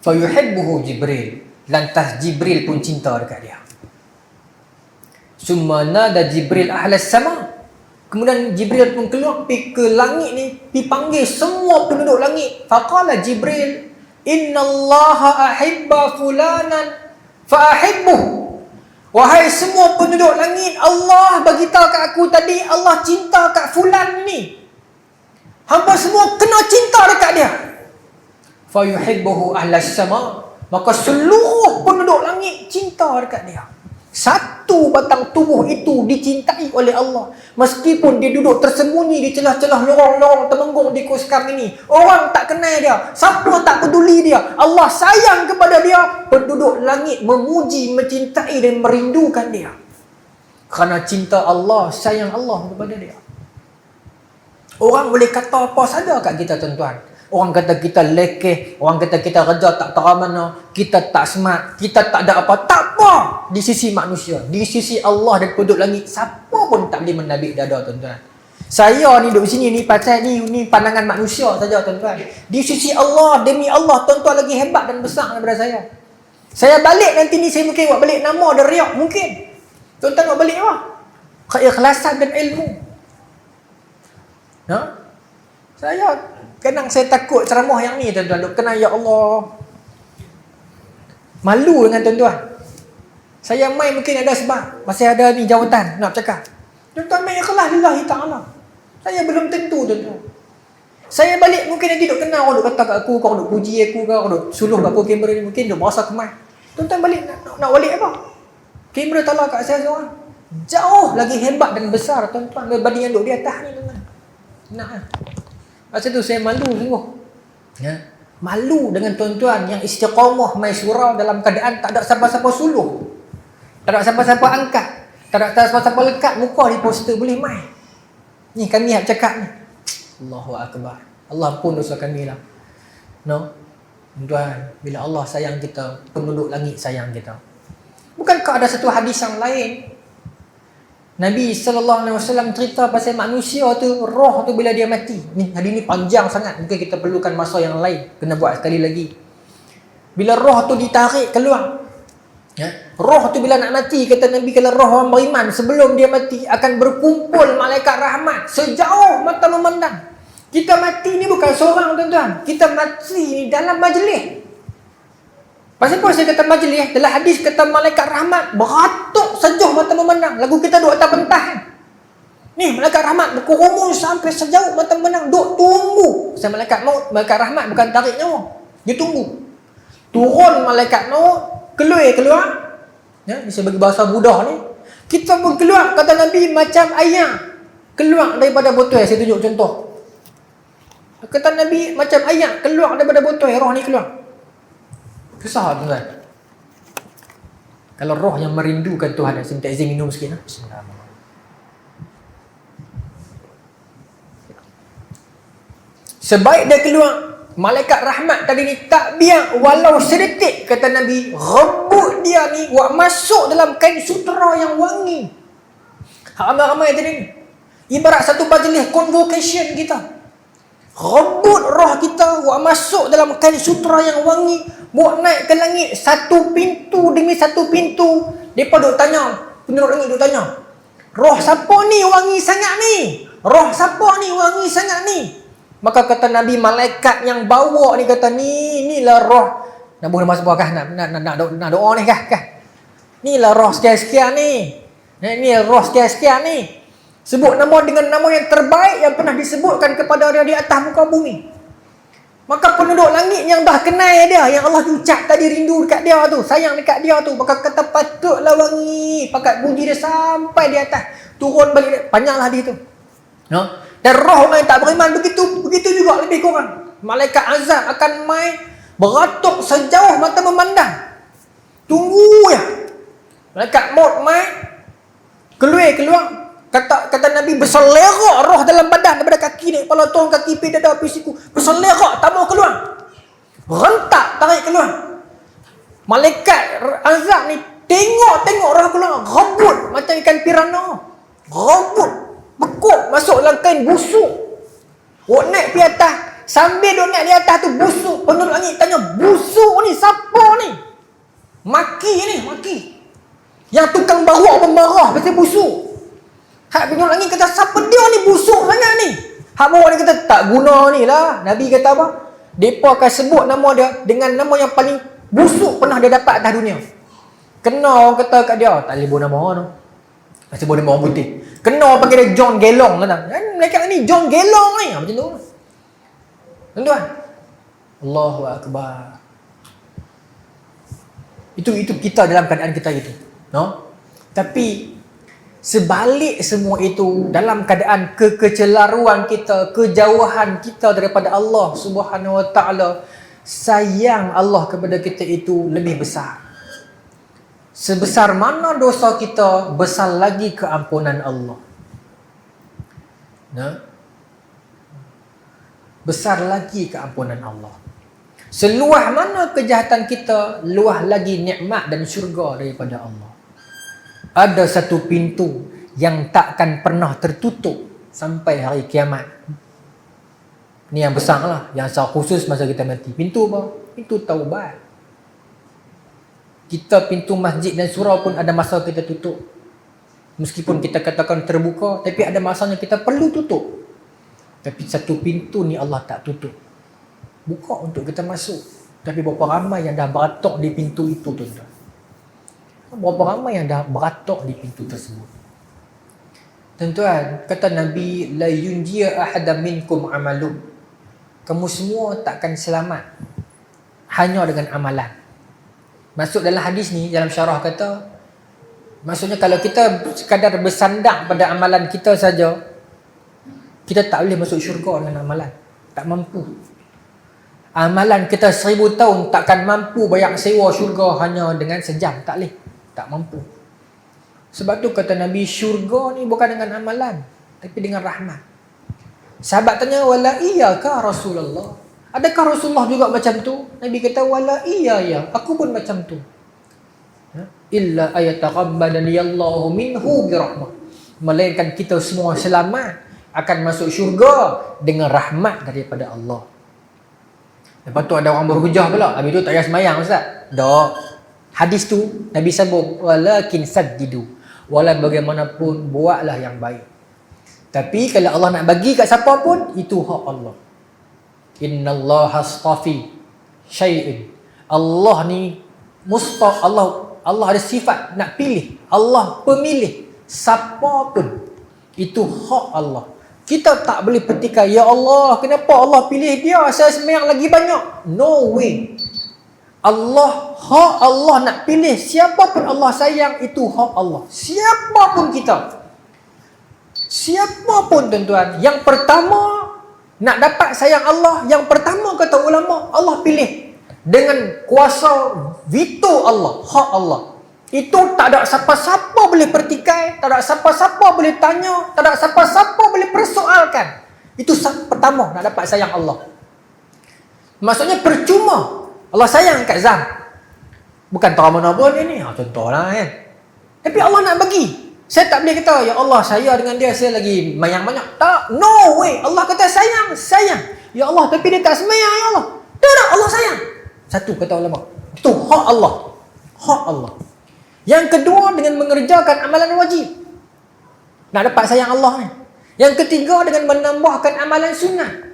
Fa yuhibbuhu Jibril. Lantas Jibril pun cinta dekat dia. Summa nada Jibril ahlas sama. Kemudian Jibril pun keluar pergi ke langit ni, pergi panggil semua penduduk langit. Faqala Jibril, innallaha ahibba fulanan fa ahibbuh. Wahai semua penduduk langit, Allah bagi tahu kat aku tadi Allah cinta kat fulan ni. Hampa semua kena cinta dekat dia. Fa yuhibbuhu ahlas sama. Maka seluruh penduduk langit cinta dekat dia. Satu batang tubuh itu dicintai oleh Allah. Meskipun dia duduk tersembunyi di celah-celah lorong-lorong Temenggung di Koskam ini. Orang tak kenal dia. Siapa tak peduli dia. Allah sayang kepada dia. Penduduk langit memuji, mencintai dan merindukan dia. Kerana cinta Allah, sayang Allah kepada dia. Orang boleh kata apa saja kat kita tuan-tuan. Orang kata kita lekeh, orang kata kita kerja tak tahu mana, kita tak smart, kita tak ada apa. Tak apa di sisi manusia. Di sisi Allah dan penduduk langit, siapa pun tak boleh menabik dada tuan-tuan. Saya ni duduk sini ni pasal ni pandangan manusia saja tuan-tuan. Di sisi Allah, demi Allah, tuan-tuan lagi hebat dan besar daripada saya. Saya balik nanti ni, saya mungkin buat balik nama dan riak, mungkin. Tuan-tuan buat balik apa? Keikhlasan dan ilmu. Saya kadang saya takut ceramah yang ni tuan-tuan. Duk kena ya Allah. Malu dengan tuan-tuan. Saya main mungkin ada sebab masih ada ni jawatan nak cakap. Tuan-tuan main ikhlas lillahi ta'ala. Saya belum tentu tuan-tuan. Saya balik mungkin nanti duk kena orang duk kata kat aku, kau duk puji aku, kau duk suluh kat aku kamera ni, mungkin duk merasa kemas. Tuan-tuan balik nak balik apa? Kamera talah kat saya seorang. Jauh lagi hebat dan besar tuan-tuan berbanding yang duk di atas ni tuan-tuan. Nak kan? Masa tu saya malu sungguh. Malu dengan tuan-tuan yang istiqamah mai surau dalam keadaan tak ada siapa-siapa suluh. Tak ada siapa-siapa angkat. Tak ada siapa-siapa lekat muka di poster boleh mai. Ni kami nak cakap ni. Allahu Akbar. Allah pun dosa kami lah. No? Tuan, bila Allah sayang kita, penduduk langit sayang kita. Bukankah ada satu hadis yang lain? Nabi SAW cerita pasal manusia tu, roh tu bila dia mati. Ni hadis ni panjang sangat, mungkin kita perlukan masa yang lain, kena buat sekali lagi. Bila roh tu ditarik keluar, roh tu bila nak mati, kata Nabi, kalau roh orang beriman sebelum dia mati akan berkumpul malaikat rahmat sejauh mata memandang. Kita mati ni bukan seorang tuan-tuan, kita mati ni dalam majlis. Pasal apa saya kata majlis? Dalam hadis kata malaikat rahmat beratuk sejauh mata memandang. Lagu kita duduk atas pentahan. Ni malaikat rahmat berkerumun sampai sejauh mata memandang. Duk tunggu. Saya malaikat maut, malaikat rahmat bukan tarik nyawa. Dia tunggu. Turun malaikat maut, keluar. Ya, bisa bagi bahasa Buddha ni. Kita pun keluar, kata Nabi, macam ayam keluar daripada botol. Saya tunjuk contoh. Kata Nabi, macam ayam keluar daripada botol. Roh ni keluar. Susah tuan-tuan. Kalau roh yang merindukan Tuhan, saya minta izin minum sikit. Bismillahirrahmanirrahim. Sebaik dia keluar, malaikat rahmat tadi ni tak biar walau sedetik, kata Nabi, rebut dia ni, buat masuk dalam kain sutera yang wangi. Ramai-ramai tadi ni. Ibarat satu majlis convocation kita. Rebut roh kita, buat masuk dalam kain sutera yang wangi, buat naik ke langit satu pintu demi satu pintu. Mereka duk tanya, penduduk langit duk tanya, roh siapa ni wangi sangat ni? Roh siapa ni wangi sangat ni? Maka kata Nabi, malaikat yang bawa ni kata, inilah roh. Nak boleh masuk kah? Nak doa ni kah? Inilah roh sekian-sekian ni. Ini roh sekian-sekian ni. Sebut nama dengan nama yang terbaik yang pernah disebutkan kepada dia di atas muka bumi. Maka penduduk langit yang dah kenal dia, yang Allah ucap tadi rindu dekat dia tu, sayang dekat dia tu, maka kata patutlah wangi, pakat puji dia sampai di atas, turun balik, panjanglah dia tu. Dan roh orang yang tak beriman begitu juga lebih kurang. Malaikat azab akan mai beratuk sejauh mata memandang. Tunggu ya. Malaikat maut mai keluar. Kata Nabi, berselerak roh dalam badan daripada kaki ni, kepala turun kaki pi dada pi siku, berselerak tak mau keluar. Rentak tarik keluar. Malaikat azab ni tengok roh keluar, rebut macam ikan piranha. Rebut, bekuk masuk dalam kain busuk. Naik pi atas, sambil duk naik di atas tu busuk. Penduduk langit tanya, busuk ni siapa ni? Maki. Yang tukang bawa pembarah pasal busuk. Hak penduduk langit kata, siapa dia ni busuk sangat ni? Hak bawah ni kata, tak guna ni lah. Nabi kata apa? Mereka akan sebut nama dia dengan nama yang paling busuk pernah dia dapat atas dunia. Kena orang kata kat dia, tak boleh sebut nama orang tu. Masih sebut nama orang putih. Kena orang panggil dia John Gelong kata. Mereka ni John Gelong ni. Macam tu. Tuan-tuan. Allahu Akbar. Itu kita dalam keadaan kita itu. No? Tapi sebalik semua itu, dalam keadaan kekecelaruan kita, kejauhan kita daripada Allah Subhanahu Wa Taala, sayang Allah kepada kita itu lebih besar. Sebesar mana dosa kita, besar lagi keampunan Allah. Nah, besar lagi keampunan Allah. Seluah mana kejahatan kita, luah lagi nikmat dan syurga daripada Allah. Ada satu pintu yang takkan pernah tertutup sampai hari kiamat. Ni yang besar lah, yang secara khusus masa kita mati. Pintu apa? Pintu taubat. Kita pintu masjid dan surau pun ada masa kita tutup. Meskipun kita katakan terbuka, tapi ada masanya kita perlu tutup. Tapi satu pintu ni Allah tak tutup. Buka untuk kita masuk. Tapi berapa ramai yang dah beratok di pintu itu, tuan-tuan. Berapa ramai yang dah beratok di pintu tersebut. Tuan-tuan, kata Nabi, la yunjiya ahada minkum amalu. Kamu semua takkan selamat hanya dengan amalan. Masuk dalam hadis ni, dalam syarah kata, maksudnya kalau kita sekadar bersandar pada amalan kita saja, kita tak boleh masuk syurga dengan amalan. Tak mampu. Amalan kita 1000 tahun takkan mampu bayar sewa syurga hanya dengan sejam. Tak boleh. Tak mampu. Sebab tu kata Nabi, syurga ni bukan dengan amalan, tapi dengan rahmat. Sahabat tanya, wala iyaka Rasulullah. Adakah Rasulullah juga macam tu? Nabi kata, wala iya, aku pun macam tu. Illa ayataqabbalani Allahu minhu birahmah. Melainkan kita semua selamat akan masuk syurga dengan rahmat daripada Allah. Lepas tu ada orang berhujah pula, habis tu tak payah sembahyang Ustaz. Tak. Hadis tu Nabi sambung, walakin saddidu. Walau bagaimanapun buatlah yang baik. Tapi kalau Allah nak bagi kat siapa pun, itu hak Allah. Innallaha astafi syai'in. Allah ni Allah ada sifat nak pilih. Allah pemilih siapa pun. Itu hak Allah. Kita tak boleh petikai, ya Allah, kenapa Allah pilih dia? Saya sembahyang lagi banyak. No way. Hak Allah nak pilih siapa pun Allah sayang, itu hak Allah. Siapa pun kita. Siapa pun tuan-tuan. Yang pertama nak dapat sayang Allah, yang pertama kata ulama, Allah pilih dengan kuasa veto Allah, hak Allah. Itu tak ada siapa-siapa boleh pertikai, tak ada siapa-siapa boleh tanya, tak ada siapa-siapa boleh persoalkan. Itu pertama nak dapat sayang Allah. Maksudnya percuma Allah sayang kat Zam. Bukan tahu mana pun dia ni. Contohlah kan. Tapi Allah nak bagi. Saya tak boleh kata, ya Allah, saya dengan dia saya lagi mayang banyak. Tak, no way. Allah kata sayang. Ya Allah, tapi dia tak semayang, ya Allah. Tak, Allah sayang. Satu kata ulama. Itu hak Allah. Hak Allah. Yang kedua, dengan mengerjakan amalan wajib. Nak dapat sayang Allah ni. Yang ketiga, dengan menambahkan amalan sunnah.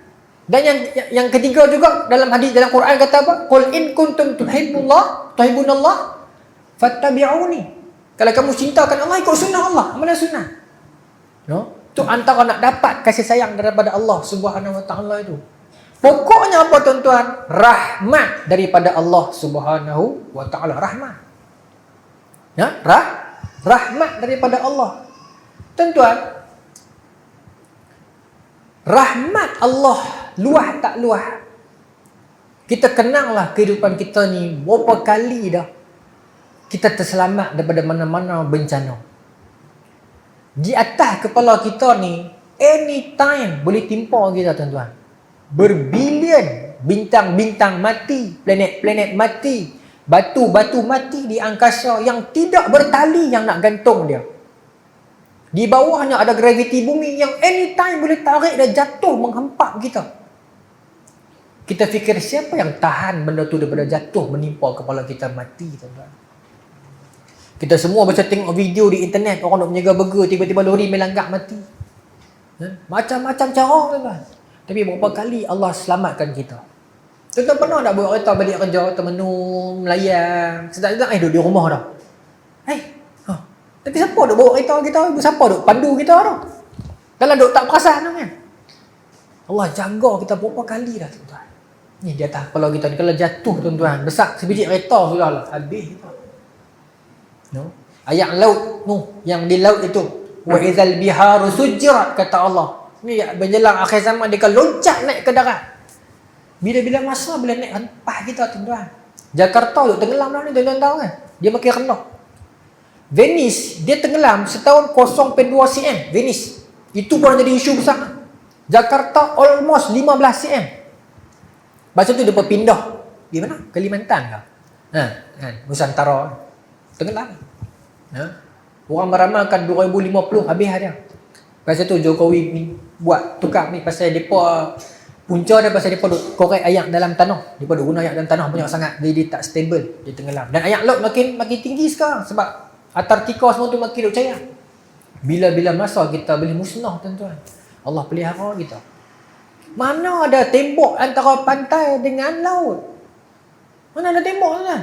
Dan yang ketiga juga dalam hadis, dalam Quran kata apa? Qul in kuntum tuhibbunallah fattabi'uni. Kalau kamu cintakan Allah, ikut sunnah Allah, amalan sunnah. No? Tu antara nak dapat kasih sayang daripada Allah Subhanahu Wa Taala itu. Pokoknya apa tuan-tuan? Rahmat daripada Allah Subhanahu Wa Taala. Rahmat. Ya, rahmat daripada Allah. Tuan-tuan, rahmat Allah luah tak luah? Kita kenanglah kehidupan kita ni berapa kali dah kita terselamat daripada mana-mana bencana. Di atas kepala kita ni anytime boleh timpa kita tuan-tuan. Berbilion bintang-bintang mati, planet-planet mati, batu-batu mati di angkasa yang tidak bertali yang nak gantung dia. Di bawahnya ada graviti bumi yang anytime boleh tarik dan jatuh menghempap kita. Kita fikir siapa yang tahan benda tu daripada jatuh menimpa kepala kita mati tuan-tuan. Kita semua macam tengok video di internet, orang nak menjaga burger, tiba-tiba lori melanggak mati. Macam-macam cara tuan-tuan. Tapi berapa kali Allah selamatkan kita. Tuan-tuan pernah tak buat kereta balik kerja, termenung, melayang, sedap-sedap duduk di rumah dah. Tapi siapa duk bawa kereta kita? Siapa duk pandu kita dah? Kalau duk tak perasan tu kan. Allah jaga kita berapa kali dah tuan-tuan. Ni di atas kepala kita ni, kalau jatuh tuan-tuan, besar sebiji kereta sudah lah, habis kita. No? Ayat laut yang di laut itu, wa idzal biharu sujjirat, kata Allah. Ni menjelang akhir zaman dia akan loncat naik ke darat. Bila-bila masa boleh naik hempah kita tuan-tuan. Jakarta tu tenggelam dah ni tuan-tuan tahu kan. Dia makin rendah. Venice dia tenggelam setahun 0.2 cm. Venice itu pun jadi isu besar. Jakarta almost 15 cm. Masa tu dia berpindah di mana? Kalimantan ke? Kan Nusantara. Tenggelam. Orang meramalkan 2050 habis dia. Pasal tu Jokowi buat tukar ni pasal depa punca dia pasal depa duk korek air dalam tanah. Depa duk guna air dalam tanah banyak sangat, jadi tak stable, dia tenggelam. Dan air laut makin tinggi sekarang sebab Antartika semua tu makin duk cair. Bila-bila masa kita boleh musnah tuan-tuan. Allah pelihara kita. Mana ada tembok antara pantai dengan laut? Mana ada tembok tuan-tuan?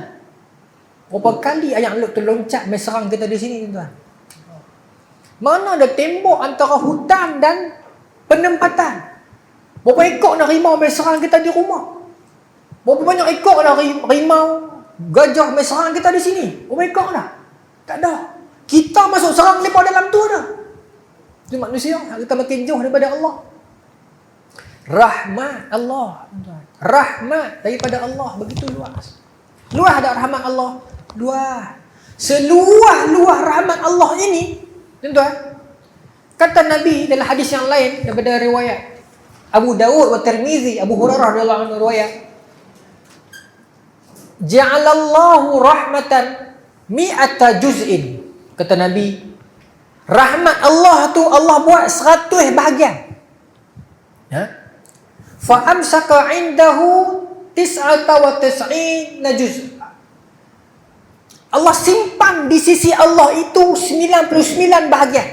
Berapa kali air laut tu loncat serang kita di sini tuan-tuan. Mana ada tembok antara hutan dan penempatan? Berapa ekor nak rimau serang kita di rumah? Berapa banyak ekor nak rimau, gajah serang kita di sini? Berapa ekor dah? Tak ada. Kita masuk serang mereka dalam tu dah. Itu manusia, kita makin jauh daripada Allah. Rahmat Allah, tuan-tuan. Rahmat daripada Allah begitu luas. Luas tak rahmat Allah? Luas. Seluas-luas rahmat Allah ini, tuan-tuan, kata Nabi dalam hadis yang lain daripada riwayat Abu Dawud wa Tirmizi, Abu Hurairah radhiyallahu anhu riwayat, ja'alallahu rahmatan mi'ata juz'in. Kata Nabi, rahmat Allah tu Allah buat 100 bahagian. Fa amsaka indahu 99 juz'. Allah simpan di sisi Allah itu 99 bahagian.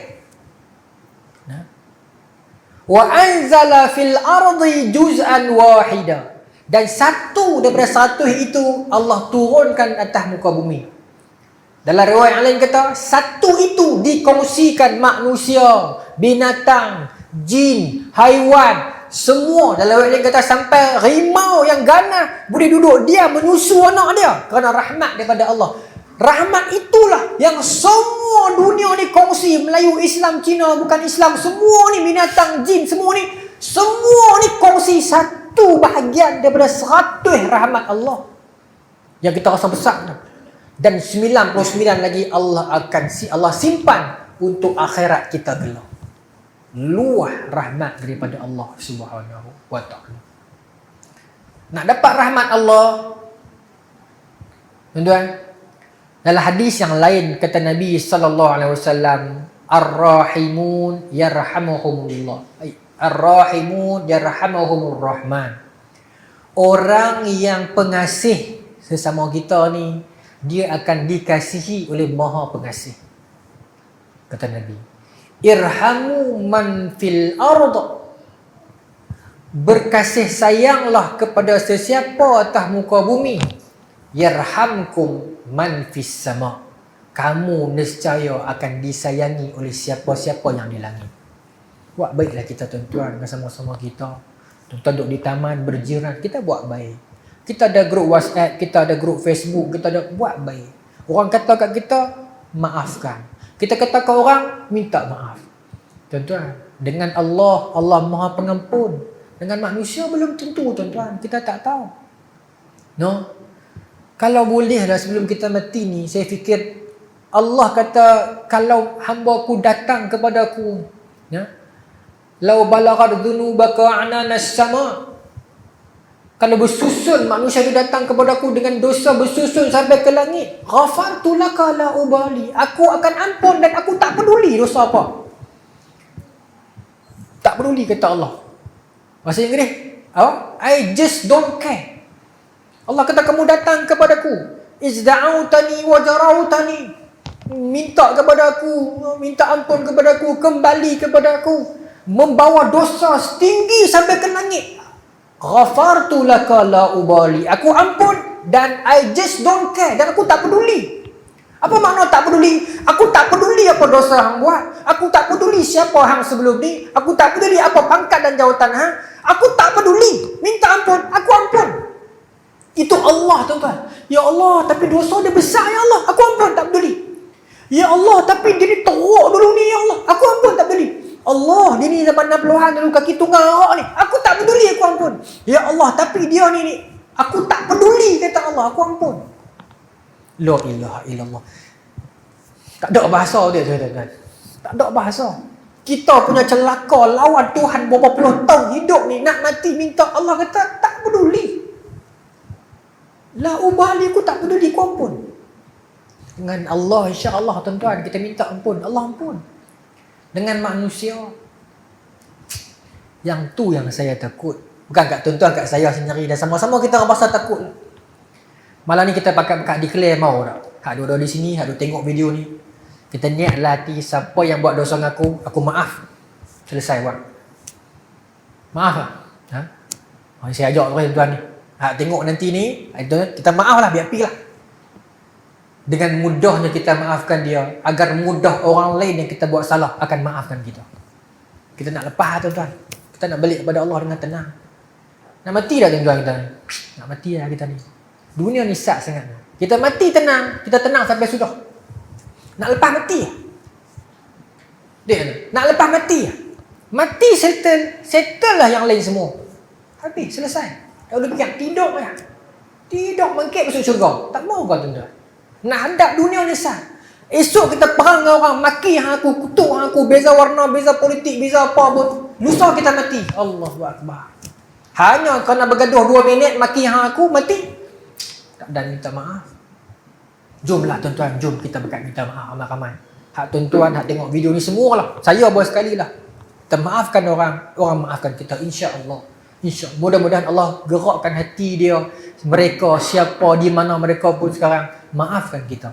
Wa anzala fil ardi juz'an wahida. Dan satu daripada 100 itu Allah turunkan atas muka bumi. Dalam riwayat yang lain kata, satu itu dikongsikan manusia, binatang, jin, haiwan, semua. Dalam riwayat lain kata sampai rimau yang ganas boleh duduk dia menyusu anak dia kerana rahmat daripada Allah. Rahmat itulah yang semua dunia ni kongsi. Melayu, Islam, Cina, bukan Islam, semua ni binatang, jin, semua ni kongsi satu bahagian daripada 100 rahmat Allah yang kita rasa besar. Dan 99 lagi Allah simpan untuk akhirat kita kelak. Luah rahmat daripada Allah Subhanahu wa taala. Nak dapat rahmat Allah, tuan-tuan, dalam hadis yang lain kata Nabi sallallahu alaihi wasallam, ar-rahimun yarhamuhumullah. Ar-rahimun yarhamuhumur rahman. Orang yang pengasih sesama kita ni, dia akan dikasihi oleh Maha Pengasih. Kata Nabi, irhamu man fil ard. Berkasih sayanglah kepada sesiapa atas muka bumi. Yarhamkum man fis sama. Kamu nescaya akan disayangi oleh siapa-siapa yang di langit. Buat baiklah kita tuan-tuan dengan sama-sama kita. Tuan-tuan duduk di taman berjiran, kita buat baik. Kita ada grup WhatsApp, kita ada grup Facebook, kita ada buat baik. Orang kata kat kita, maafkan. Kita kata kat orang, minta maaf. Tuan-tuan, dengan Allah, Allah Maha Pengampun. Dengan manusia belum tentu tuan-tuan, kita tak tahu. No? Kalau boleh dah sebelum kita mati ni, saya fikir Allah kata, kalau hamba ku datang kepada aku, ya, lau balaghat dhunubaka ananas sama, kalau bersusun manusia itu datang kepada aku dengan dosa bersusun sampai ke langit, ghafartu laka la ubali, aku akan ampun dan aku tak peduli dosa apa. Tak peduli kata Allah. Bahasa Inggeris, I just don't care. Allah kata kamu datang kepadaku, izda'autani wa jarautani, minta kepada aku, minta ampun kepada aku, kembali kepada aku, membawa dosa setinggi sampai ke langit. Ghafartu laka la ubali, aku ampun dan I just don't care, dan aku tak peduli. Apa makna tak peduli? Aku tak peduli apa dosa hang buat. Aku tak peduli siapa hang sebelum ni. Aku tak peduli apa pangkat dan jawatan hang. Aku tak peduli. Minta ampun, aku ampun. Itu Allah tuan-tuan. Ya Allah, tapi dosa dia besar ya Allah. Aku ampun, tak peduli. Ya Allah, tapi dia ni teruk dulu ni ya Allah. Aku ampun, tak peduli. Allah, dia ni zaman 60-an dulu kaki tunggang ni. Aku tak peduli, aku ampun. Ya Allah, tapi dia ni aku tak peduli kata Allah, aku ampun. La ilaha illallah. Tak ada bahasa dia tuan-tuan. Tak ada bahasa. Kita punya celaka lawan Tuhan berapa puluh tahun hidup ni, nak mati minta, Allah kata tak peduli. La ubali, aku tak peduli, aku ampun. Dengan Allah insya-Allah tuan-tuan kita minta ampun, Allah ampun. Dengan manusia, yang tu yang saya takut. Bukan kat tuan-tuan, kat saya sendiri, dan sama-sama kita rasa takut. Malam ni kita pakai declare mau tak? Hak dua-dua di sini, hak dua tengok video ni. Kita niat latih siapa yang buat dosa dengan aku maaf. Selesai buat. Maaf lah. Ha? Saya ajak tuan-tuan ni. Hak tengok nanti ni, kita maaf lah, biar pergi lah. Dengan mudahnya kita maafkan dia, agar mudah orang lain yang kita buat salah akan maafkan kita. Kita nak lepas tuan-tuan. Kita nak balik kepada Allah dengan tenang. Nak mati dah tuan-tuan kita ni. Nak mati dah kita ni. Dunia ni sat sangat. Kita mati tenang, kita tenang sampai sudah. Nak lepas mati. Nak lepas mati. Mati settle lah yang lain semua. Habis, selesai. Kalau dia fikir tidur lah. Tidur mengkep masuk syurga. Tak mau kau tuan-tuan. Nak hadap dunia ni sat. Esok kita perang dengan orang, maki hang aku, kutuk hang aku, beza warna, beza politik, beza apa pun. Lusa kita mati. Allahu Akbar. Hanya kerana bergaduh 2 minit maki hang aku, mati. Dan minta maaf. Jomlah tuan-tuan, jom kita berkat minta maaf ramai-ramai. Hak tuan-tuan, hak tengok video ni semualah. Saya buat sekali lah. Kita maafkan orang, orang maafkan kita, insya-Allah. Insya-Allah. Mudah-mudahan Allah gerakkan hati dia, mereka siapa di mana mereka pun sekarang, maafkan kita.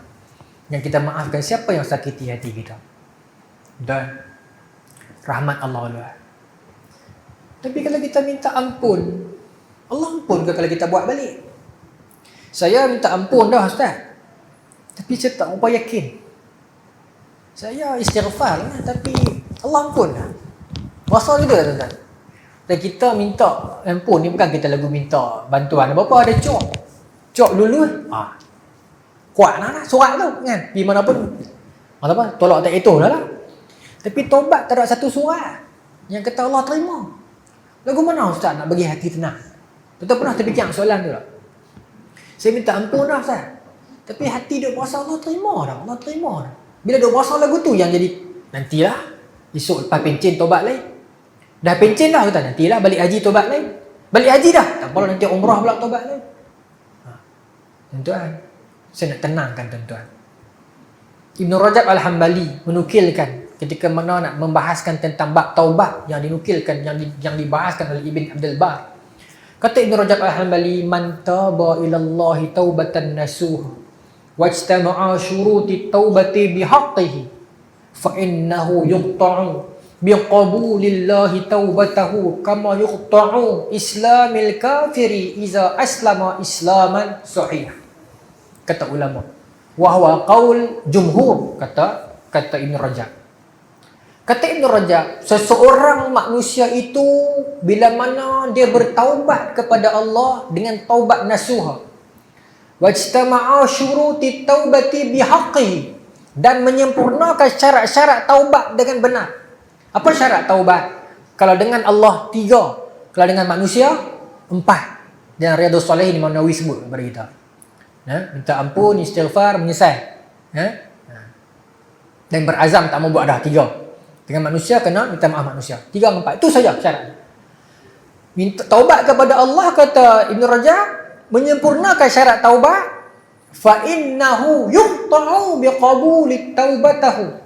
Yang kita maafkan siapa yang sakiti hati kita. Dan rahmat Allah lah. Tapi kalau kita minta ampun, Allah ampun ke kalau kita buat balik? Saya minta ampun dah Ustaz, tapi saya tak berapa yakin. Saya istighfar lah, tapi Allah ampun lah. Rasa gitu lah tuan-tuan. Dan kita minta ampun ni bukan kita lagu minta bantuan. Apa-apa ada cok dulu kuat lah surat tu kan. Di mana pun apa, tolak tak itu dah lah. Tapi tobat tak ada satu surat yang kata Allah terima. Lagu mana Ustaz nak bagi hati tenang? Tuan-tuan pernah terfikir soalan tu tak? Saya minta ampun dah Ustaz, tapi hati duk berasa Allah terima dah. Allah terima dah. Bila duk berasa lagu tu yang jadi, nantilah esok lepas pencen tobat lain. Dah pencen dah kata, nantilah balik haji tobat lain. Balik haji dah, tak apalah nanti umrah pula tobat lain. Tuan-tuan, saya nak tenangkan tuan-tuan. Ibn Rajab Al-Hambali menukilkan ketika mana nak membahaskan tentang bab taubat yang dinukilkan, yang dibahaskan oleh Ibn Abdul Bar. Kata Ibn Rajab Al-Hambali, man taba ilallahi taubatan nasuh wajtama'a syuruti taubati bihaqqihi fa innahu yuqta'u biqabulillahi taubatahu kama yuqta'u islamil kafiri iza aslama islaman sahih. Kata ulama, wa huwa qaul jumhur, kata Ibn Rajab. Kata Ibn Rajab, seseorang manusia itu bila mana dia bertaubat kepada Allah dengan taubat nasuha, wajtama'a syuruti taubati bihaqqi, dan menyempurnakan syarat-syarat taubat dengan benar. Apa syarat taubat? Kalau dengan Allah 3, kalau dengan manusia 4. Dan Riyadhus Shalihin Imam Nawawi sebut kepada kita. Minta ampun, istighfar, menyesal. Dan berazam tak mau buat dah 3. Dengan manusia kena minta maaf manusia. 3 dan 4. Itu saja syarat. Minta taubat kepada Allah, kata Ibn Rajab, menyempurnakan syarat taubat, fa innahu yuqta'u biqabuli taubatahu,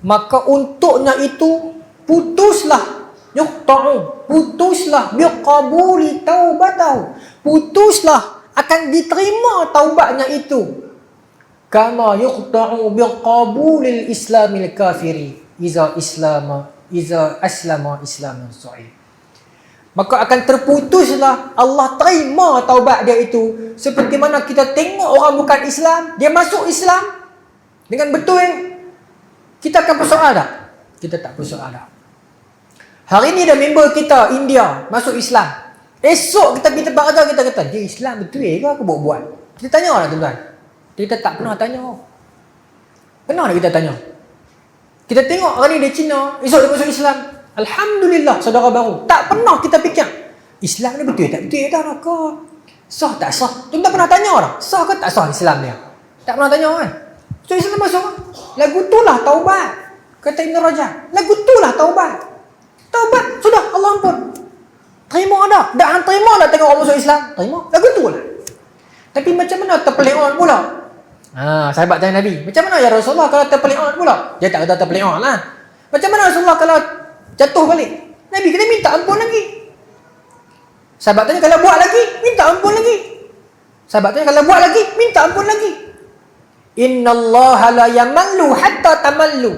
maka untuknya itu putuslah, yuqta'u, putuslah biqabuli taubatahu, putuslah akan diterima taubatnya itu, kama yuqta'u biqabulil islamil kafiri iza aslama islaman sahih. Maka akan terputuslah, Allah terima taubat dia itu, seperti mana kita tengok orang bukan Islam, dia masuk Islam dengan betul, kita akan persoal tak? Kita tak persoal tak. Hari ni dah member kita India masuk Islam, esok kita pergi tempat kerja, kita kata dia Islam betul ke aku buat-buat? Kita tanya lah tuan-tuan. Kita tak pernah tanya. Pernah tak kita tanya? Kita tengok hari ni dia Cina, esok dia masuk Islam, alhamdulillah, saudara baru. Tak pernah kita fikir Islam ni betul tak betul dah ke? Sah tak sah? Tuan-tuan pernah tanya orang, sah ke tak sah Islam dia? Tak pernah tanya kan? So Islam masuk, lagu tu lah taubat. Kata Ibn Rajab, lagu tu lah taubat. Taubat, sudah, Allah ampun. Terima dah. Dah hang terima dah tengok orang masuk Islam. Terima, lagu tu lah. Tapi macam mana terpelihon pula? Sahabat tanya Nabi, macam mana ya Rasulullah kalau terpelihon pula? Dia tak kata terpelihon lah. Macam mana Rasulullah kalau jatuh balik? Nabi kena minta ampun lagi. Sahabat tanya kalau buat lagi, minta ampun lagi. Sahabat tanya kalau buat lagi, minta ampun lagi. Innallaha la yamallu hatta tamallu.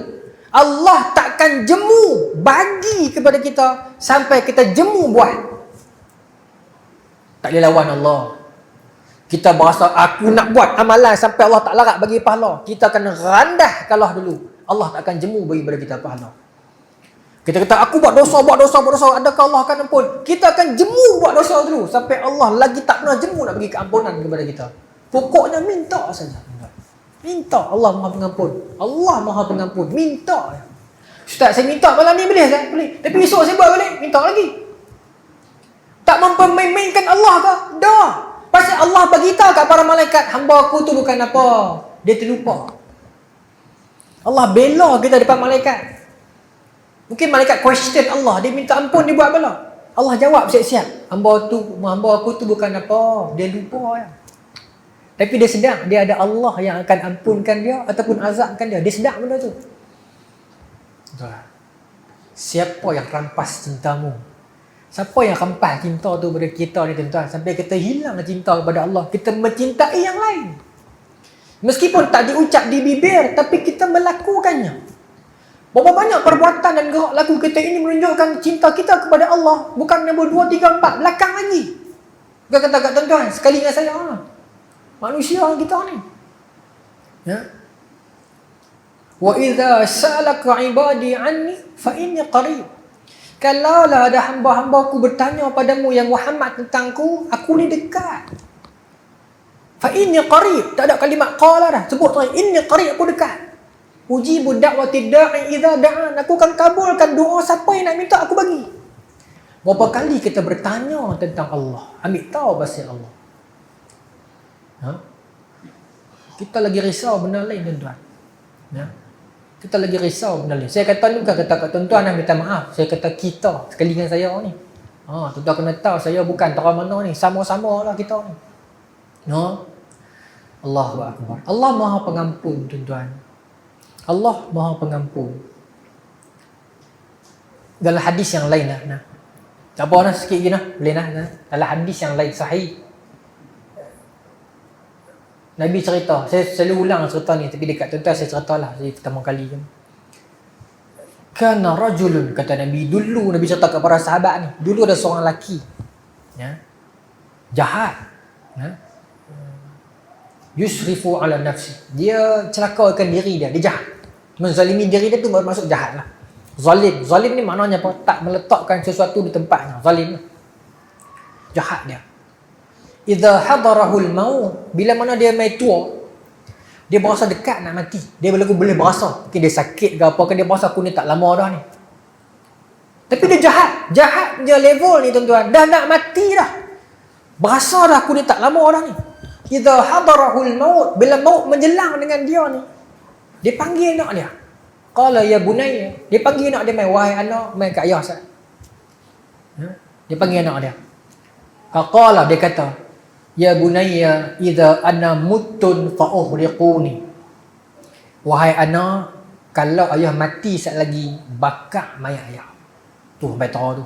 Allah takkan jemu bagi kepada kita sampai kita jemu buat. Tak boleh lawan Allah. Kita berasa aku nak buat amalan sampai Allah tak larat bagi pahala, kita akan randah kalah dulu. Allah tak akan jemu bagi kepada kita pahala. Kita kata aku buat dosa, adakah Allah akan ampun? Kita akan jemu buat dosa dulu sampai Allah lagi tak pernah jemu nak bagi keampunan kepada kita. Pokoknya minta saja. Minta, Allah Maha Pengampun. Allah Maha Pengampun. Minta. Ustaz, saya minta malam ni boleh tak? Boleh. Tapi esok saya buat balik, minta lagi. Tak mempermainkan Allah ke? Dah. Pasal Allah beritahu kat para malaikat, hamba aku tu bukan apa. Dia terlupa. Allah bela kita depan malaikat. Mungkin malaikat question Allah, dia minta ampun, dia buat bala. Allah jawab siap-siap, hamba aku tu bukan apa. Dia lupa ya. Tapi dia sedar dia ada Allah yang akan ampunkan dia ataupun azabkan dia. Dia sedar benda tu. Siapa yang rampas cintamu? Siapa yang rampas cinta tu pada kita ni tuan-tuan? Sampai kita hilang cinta kepada Allah. Kita mencintai yang lain. Meskipun tak diucap di bibir, tapi kita melakukannya. Berapa banyak perbuatan dan gerak laku kita ini menunjukkan cinta kita kepada Allah. Bukan nombor 2, 3, 4. Belakang lagi. Bukan kata kat tuan-tuan, sekali dengan saya. Manusia kita ni. Ya. Wa idza salaka ibadi anni fa inni qarib. Kalaulah ada hamba-hambaku bertanya padamu yang Muhammad tentangku, aku ni dekat. Fa inni qarib, tak ada kalimat qala dah. Sebut tu inni qarib, aku dekat. Ujibu da'wati da'i idza da'an, aku akan kabulkan doa siapa yang nak minta aku bagi. Berapa kali kita bertanya tentang Allah, ambil tahu pasal Allah. Kita lagi risau benda lain tuan-tuan. Ya. Kita lagi risau benda lain. Saya kata ni bukan kata kat tuan-tuan nak minta maaf. Saya kata kita sekali dengan saya ni. Tuan-tuan kena tahu saya bukan tara mana ni. Sama-sama lah kita ni. Allahu Akbar. Allah Maha Pengampun tuan-tuan. Allah Maha Pengampun. Dalam hadis yang lain nah. Tak apa nak sikit lagi nah. Boleh nah. Dalam hadis yang lain sahih. Nabi cerita, saya selalu ulang cerita ni, tapi dekat tuan-tuan saya ceritalah saya pertama kali kan. Kana rajulun, kata Nabi, dulu Nabi cerita kepada para sahabat ni, dulu ada seorang lelaki ya, jahat ya, yusrifu ala nafsi, dia celakakan diri dia jahat, menzalimi diri dia tu bermaksud jahat lah. Zalim. Zalim ni maknanya apa? Tak meletakkan sesuatu di tempatnya. Zalim. Jahat dia. Idza hadarahul maut, bila mana dia mai tua, dia berasa dekat nak mati. Dia boleh berasa, mungkin dia sakit ke apa ke, dia berasa aku ni tak lama dah ni. Tapi dia jahat. Jahat je level ni tuan-tuan. Dah nak mati dah. Berasa dah aku ni tak lama dah ni. Idza hadarahul maut, bila maut menjelang dengan dia ni, dia panggil anak dia. Qala ya bunayya, dia panggil anak dia, mai wahai anak, mai kat ayah saya. Dia panggil anak dia. Faqala, dia kata, ya bunayya idza ana muttun fa uhriquni. Wahai anak, kalau ayah mati sat lagi, bakar mayat ayah. Tu sampai tahu tu.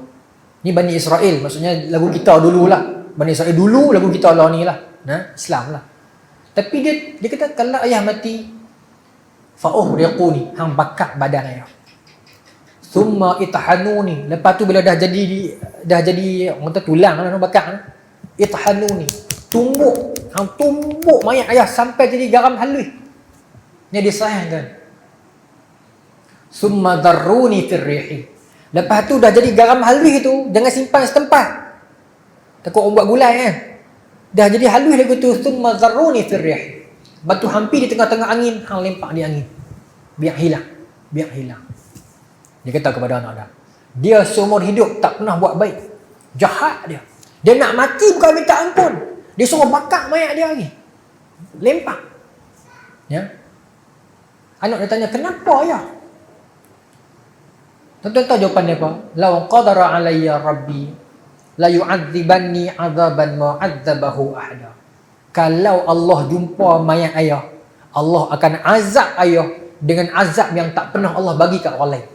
Ni Bani Israel, maksudnya lagu kita dululah. Bani Israel dulu, lagu kita lah ni lah. Islam lah. Tapi dia kata kalau ayah mati, fa uhriquni, hang bakar badan ayah. Thumma ithanuni, lepas tu bila dah jadi orang kata tulang lah nak bakar. Ithanuni, hang tumbuk mayat ayah sampai jadi garam halus. Ni dia sahih kan. Thumma darruni fir rihi. Lepas tu dah jadi garam halus tu, jangan simpan setempat. Takut orang buat gulai kan. Dah jadi halus lagu tu, thumma darruni fir rihi. Batu hampir di tengah-tengah angin, hang lempak di angin. Biar hilang. Dia kata kepada anak dia seumur hidup tak pernah buat baik. Jahat dia. Dia nak mati bukan minta ampun. Dia suruh bakar mayat dia lagi. Lempak. Ya. Anak dia tanya, kenapa ya? Tuan-tuan tahu jawapan dia apa? Law qadara alayya rabbi la yu'adzibanni 'adzaban ma 'adzabahu ahada. Kalau Allah jumpa mayat ayah, Allah akan azab ayah dengan azab yang tak pernah Allah bagi kat orang lain.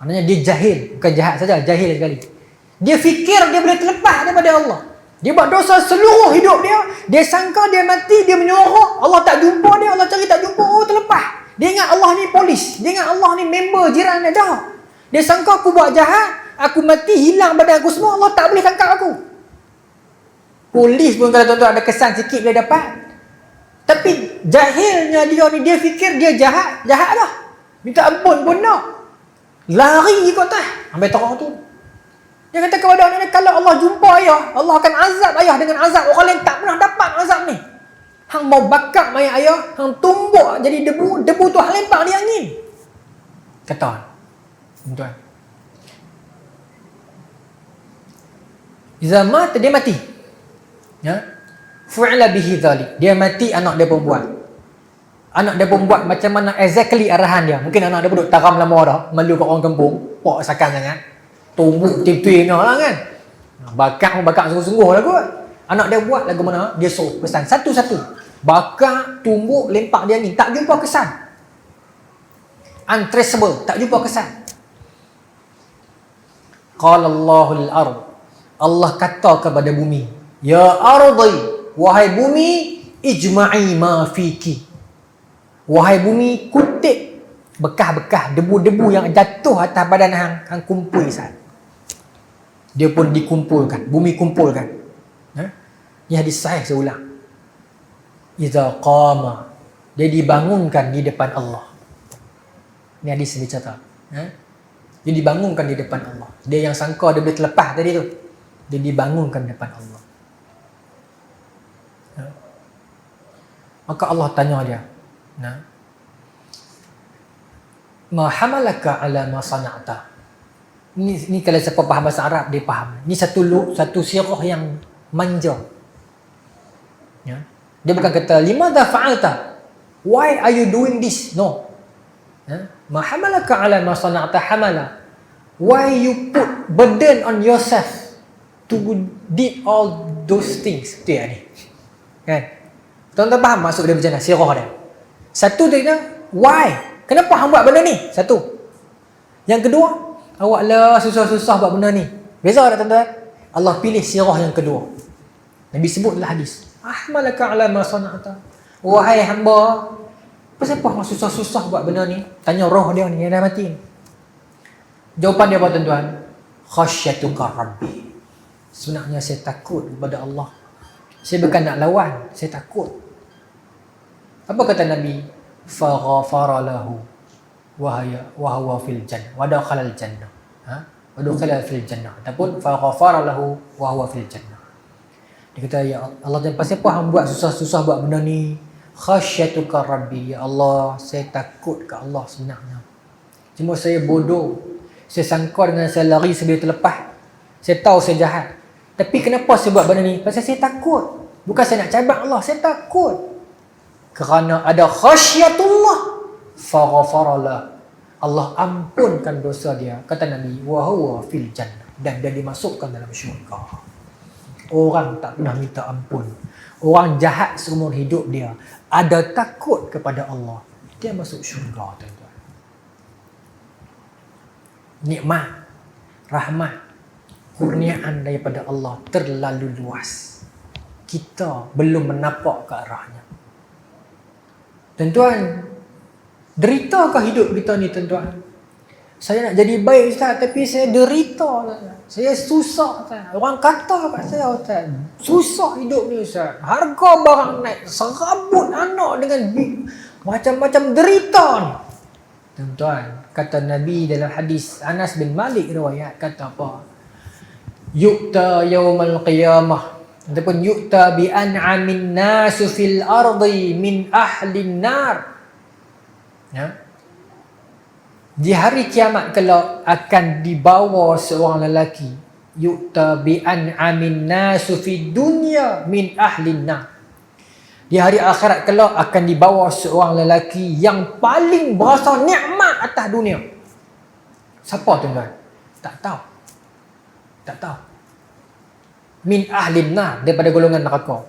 Maknanya dia jahil, bukan jahat saja, jahil sekali. Dia fikir dia boleh terlepas daripada Allah. Dia buat dosa seluruh hidup dia. Dia sangka dia mati, dia menyorok, Allah tak jumpa dia, Allah cari tak jumpa, oh terlepas. Dia ingat Allah ni polis, dia ingat Allah ni member jiran dia dah. Dia sangka aku buat jahat, aku mati hilang badan aku semua, Allah tak boleh tangkap aku. Polis pun kalau tuan-tuan ada kesan sikit boleh dapat. Tapi jahilnya dia ni, dia fikir dia jahat dah. Minta ampun pun nak. Lari ikut tah. Sampai terang tu. Dia kata kepada anak dia, kalau Allah jumpa ayah, Allah akan azab ayah dengan azab orang lain tak pernah dapat azab ni. Hang mau bakar mayat ayah, hang tumbuk jadi debu tu hang lempar di angin. Kata tuan. Iza mata, dia mati. Ya. Fu'ila bihi dhalik. Dia mati, anak dia pun buat. Anak dia pun buat macam mana exactly arahan dia. Mungkin anak dia pun duduk taram lama dah, malu kat orang kampung, pok sakan sangat. Tumbuk tim-tim lah kan. Bakar sungguh-sungguh lah kot. Anak dia buat lagu mana? Dia suruh pesan satu-satu. Bakar, tumbuk, lempak dia angin. Tak jumpa kesan. Untraceable, tak jumpa kesan. Qala Allahul ard. Allah kata kepada bumi, ya ardi, wahai bumi, ijma'i ma fiki. Wahai bumi, kutip bekas-bekas debu-debu yang jatuh atas badan hang kumpul sat. Dia pun dikumpulkan, bumi kumpulkan. Ini hadis sahih, saya ulang. Iza qama, dia dibangunkan di depan Allah. Ini hadis yang dicatat. Dia dibangunkan di depan Allah. Dia yang sangka dia boleh terlepas tadi tu, dia dibangunkan di depan Allah. Maka Allah tanya dia, ma hamalaka ala ma sana'ta. Ni kalau siapa faham bahasa Arab dia faham. Ni satu sirah yang manja. Ya. Dia bukan kata limadha fa'alta? Why are you doing this? No. Ya. Ma hamalaka ala ma sana'ta hamala. Why you put burden on yourself to did all those things? Itu ya ni. Kan? Tuan-tuan faham maksud dia macam mana? Sirah dia. Satu dia kata, why? Kenapa hang buat benda ni? Satu. Yang kedua, awak lah susah-susah buat benda ni. Beza tak tuan-tuan? Allah pilih sirah yang kedua. Nabi sebutlah hadis. Ahmalaka ala ma sana'ta. Wahai hamba, kenapa hang susah-susah buat benda ni? Tanya roh dia ni yang dah mati ni. Jawapan dia apa tuan-tuan? Khasyatuka rabbi. Sebenarnya saya takut kepada Allah. Saya bukan nak lawan, saya takut. Apa kata Nabi? Faghafara lahu. wa huwa fil jannah wa dakhala al jannah. Wa dakhala fil jannah ataupun fa ghafara lahu wa huwa fil jannah. Dia kata, ya Allah, jangan pasal apa hang buat susah-susah buat benda ni. Khasyatuka rabbi, ya Allah, saya takut ke Allah sebenarnya. Cuma saya bodoh. Saya sangka dengan saya lari sebelum terlepas. Saya tahu saya jahat. Tapi kenapa saya buat benda ni? Pasal saya takut. Bukan saya nak cabak Allah, saya takut. Kerana ada khasyatullah, faghfaralah. Allah ampunkan dosa dia. Kata Nabi, wa huwa fil jannah, dan dia dimasukkan dalam syurga. Orang tak pernah minta ampun, orang jahat seumur hidup dia, ada takut kepada Allah, dia masuk syurga, tuan-tuan. Nikmat, rahmat, kurniaan daripada Allah terlalu luas. Kita belum menapak ke arahnya. Tuan-tuan, derita ke hidup kita ni, tuan-tuan? Saya nak jadi baik, Ustaz, tapi saya derita, Ustaz. Saya susah, Ustaz. Orang kata kat saya, Ustaz, susah hidup ni, Ustaz. Harga barang naik, serabut anak dengan macam-macam derita ni. Tuan-tuan, kata Nabi dalam hadis Anas bin Malik riwayat, kata apa? Yu'ta yawmal qiyamah, ataupun yu'ta bi an'amin nasu fil ardi min ahlin nar. Ya. Di hari kiamat kelak akan dibawa seorang lelaki, yu'ta bi an'amin nasu fid dunya min ahlin nar. Di hari akhirat kelak akan dibawa seorang lelaki yang paling berasa nikmat atas dunia. Siapa, tuan-tuan? Tak tahu. Tak tahu. Min ahlin nar, daripada golongan neraka.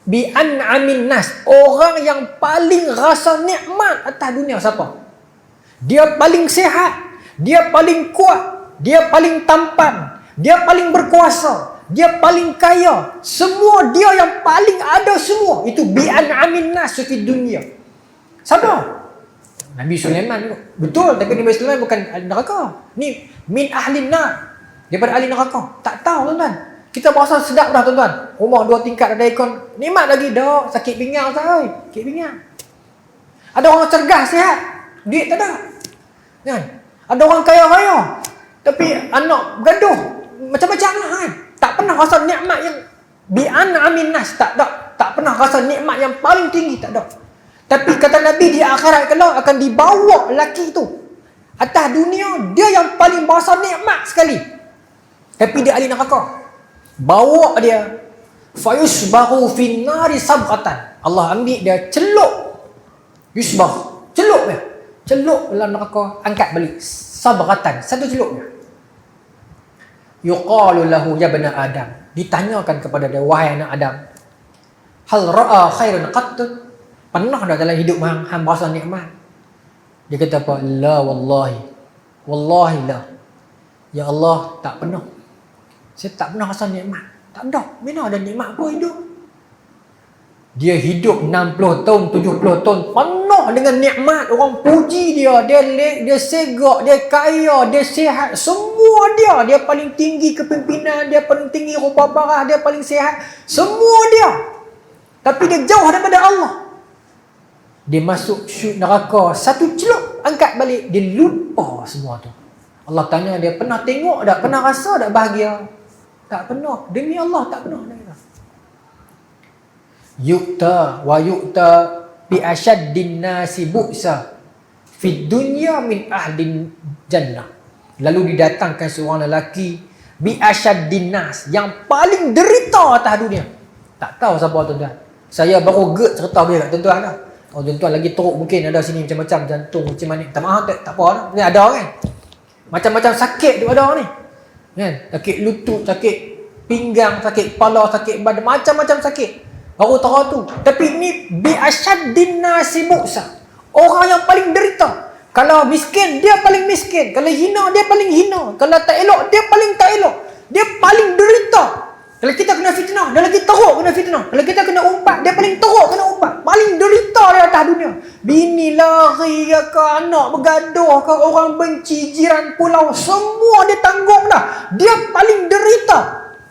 Bi an'amin nas, orang yang paling rasa nikmat atas dunia. Siapa? Dia paling sihat, dia paling kuat, dia paling tampan, dia paling berkuasa, dia paling kaya. Semua dia yang paling ada semua. Itu bi an'amin nas fi dunia. Siapa? Nabi Sulaiman. Betul, tapi Nabi Sulaiman bukan ahli neraka. Ni min ahlin nar, daripada ahli neraka. Tak tahu, tuan-tuan. Kita berasa sedap dah, tuan-tuan. Rumah 2 tingkat ada aircon. Nikmat lagi dah. Sakit pinggang, Ustaz. Sakit pinggang. Ada orang cergas, sihat, duit tak ada. Kan? Ada orang kaya-kaya, tapi anak bergaduh. Macam-macam lah, kan? Tak pernah rasa nikmat yang bi'an amin nas. Tak pernah rasa nikmat yang paling tinggi. Tak ada. Tapi kata Nabi, di akhirat kelak akan dibawa lelaki tu atas dunia, dia yang paling berasa nikmat sekali, tapi dia ahli neraka. Bawa dia, fayusbahu fin nari sabqatan. Allah ambil dia, celup. Yusbah, celup dia. Celup dalam neraka, angkat balik. Sabqatan, satu celupnya. Yuqalu lahu ya bani Adam. Ditanyakan kepada dia, wahai anak Adam, hal ra'a khairan qatt? Pernah dah dalam hidup hang berasa nikmat? Dia kata apa? La wallahi. Wallahi la. Ya Allah, tak pernah. Saya tak pernah rasa nikmat. Tak ada. Mana ada nikmat apa hidup? Dia hidup 60 tahun, 70 tahun penuh dengan nikmat. Orang puji dia. Dia segak, dia kaya, dia sihat. Semua dia. Dia paling tinggi kepimpinan, dia paling tinggi rupa parah, dia paling sihat. Semua dia. Tapi dia jauh daripada Allah. Dia masuk neraka, satu celup angkat balik, dia lupa semua tu. Allah tanya dia, pernah tengok tak? Pernah rasa tak bahagia? Tak pernah. Demi Allah, tak pernah. Yu'ta wa yu'ta bi asyaddin nasi bu'sa fid dunya min ahlin jannah. Lalu didatangkan seorang lelaki bi asyaddin nas, yang paling derita atas dunia. Tak tahu siapa, tuan-tuan. Saya baru cerita dia kat tuan-tuan dah. Oh, tuan-tuan lagi teruk mungkin ada sini macam-macam jantung macam mana. Tak maaf, tak apa dah. Ni ada kan. Macam-macam sakit tu ada ni. Kan? Sakit lutut, sakit pinggang, sakit kepala, sakit badan, macam-macam sakit. Baru tahu tu. Tapi ni bi asyaddin nasi bu'sa. Orang yang paling derita. Kalau miskin, dia paling miskin. Kalau hina, dia paling hina. Kalau tak elok, dia paling tak elok. Dia paling derita. Kalau kita kena fitnah, dia lagi teruk kena fitnah. Kalau kita kena umpat, dia paling teruk kena umpat. Paling derita dia atas dunia. Bini lari ke, anak bergaduh ke, orang benci, jiran pulau, semua dia tanggung dah. Dia paling derita.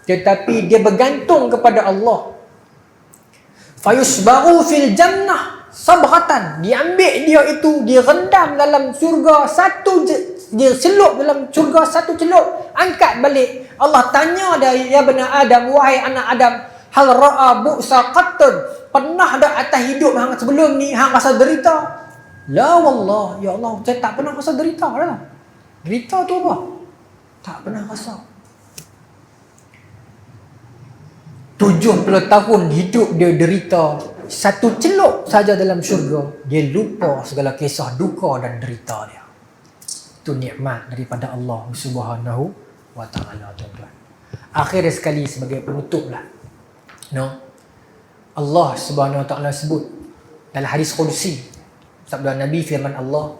Tetapi dia bergantung kepada Allah. Fayusbahu fil jannah. sabratan, diambil dia itu, dia rendam dalam syurga satu, dia celup dalam syurga satu celup, angkat balik. Allah tanya dia, ya bani Adam, wahai anak Adam, hal ra'a bu'sa qattun, pernah dak atas hidup hang sebelum ni hang rasa derita? La wallah, ya Allah, saya tak pernah rasa derita dah. Derita tu apa? Tak pernah rasa. 70 tahun hidup dia derita, satu celup saja dalam syurga, dia lupa segala kisah duka dan derita dia. Itu nikmat daripada Allah Subhanahu wa taala, tuan-tuan. Akhir sekali sebagai penutuplah. Allah Subhanahu wa taala sebut dalam hadis qudsi, sabda Nabi, firman Allah,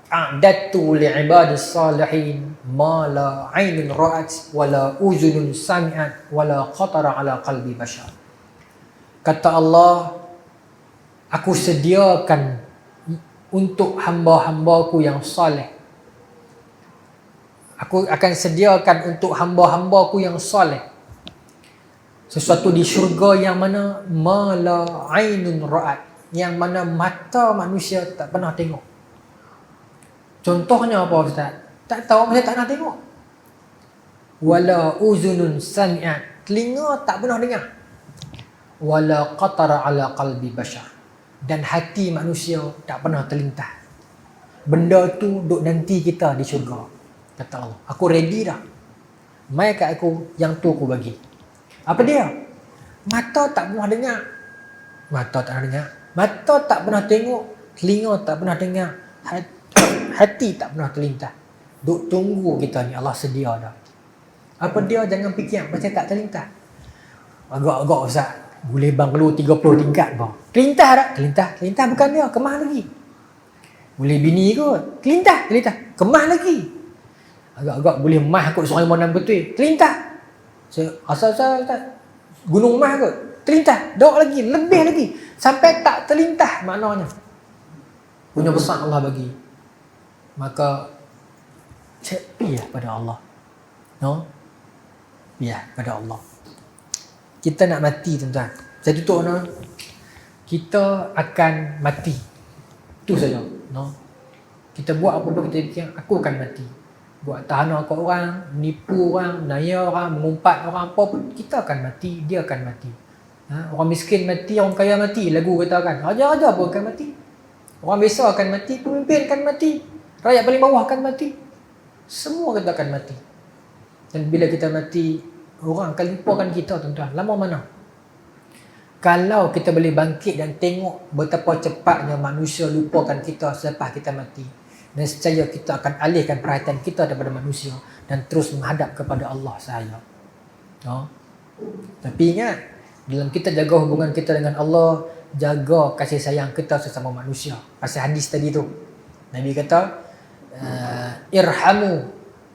a'dadtu li'ibadis salihin ma la 'ainun ra'at wa la uzunun sami'at wa la khatara 'ala qalbi bashar. Kata Allah, aku sediakan untuk hamba-hambaku yang saleh. Aku akan sediakan untuk hamba-hambaku yang saleh sesuatu di syurga yang mana ma la 'ainun ra'at, yang mana mata manusia tak pernah tengok. Contohnya apa Ustaz? Tak tahu, saya tak nak tengok. Wala uzunun sami'at, telinga tak pernah dengar. Wala qatara ala qalbi bashar, dan hati manusia tak pernah terlintas. Benda tu duk nanti kita di syurga. Kata Allah, aku ready dah. Mai kat aku, yang tu aku bagi. Apa dia? Mata tak pernah dengar. Mata tak pernah dengar. Mata tak pernah tengok. Telinga tak pernah dengar. Hati tak pernah terlintas. Duk tunggu kita ni, Allah sedia dah. Apa dia? Jangan fikir macam tak terlintas. Agak-agak Ustaz, boleh bang keluar 30 tingkat bang. Terlintas tak? Terlintas bukan dia, kemah lagi. Boleh bini kot, terlintas. Kemah lagi. Agak-agak boleh mah kot Sungai Monang betul. Terlintas. Asal-asal gunung mah kot. Terlintas. Dok lagi, lebih lagi. Sampai tak terlintas maknanya. Punya besar Allah bagi. Maka biar pada Allah. Biar pada Allah. Kita nak mati, tuan-tuan. Saya tutup kita akan mati. Itu saja. Kita buat apa pun, kita fikir aku akan mati. Buat tahanan kat orang, menipu orang, menaya orang, mengumpat orang, apa pun, kita akan mati, dia akan mati. Orang miskin mati, orang kaya mati. Lagu katakan, raja-raja pun akan mati. Orang biasa akan mati, pemimpin akan mati, rakyat paling bawah akan mati. Semua kita akan mati. Dan bila kita mati, orang akan lupakan kita, tuan-tuan. Lama mana? Kalau kita boleh bangkit dan tengok betapa cepatnya manusia lupakan kita selepas kita mati, nescaya kita akan alihkan perhatian kita daripada manusia dan terus menghadap kepada Allah sahaja. Tapi ingat, dalam kita jaga hubungan kita dengan Allah, jaga kasih sayang kita sesama manusia. Pasal hadis tadi tu, Nabi kata, irhamu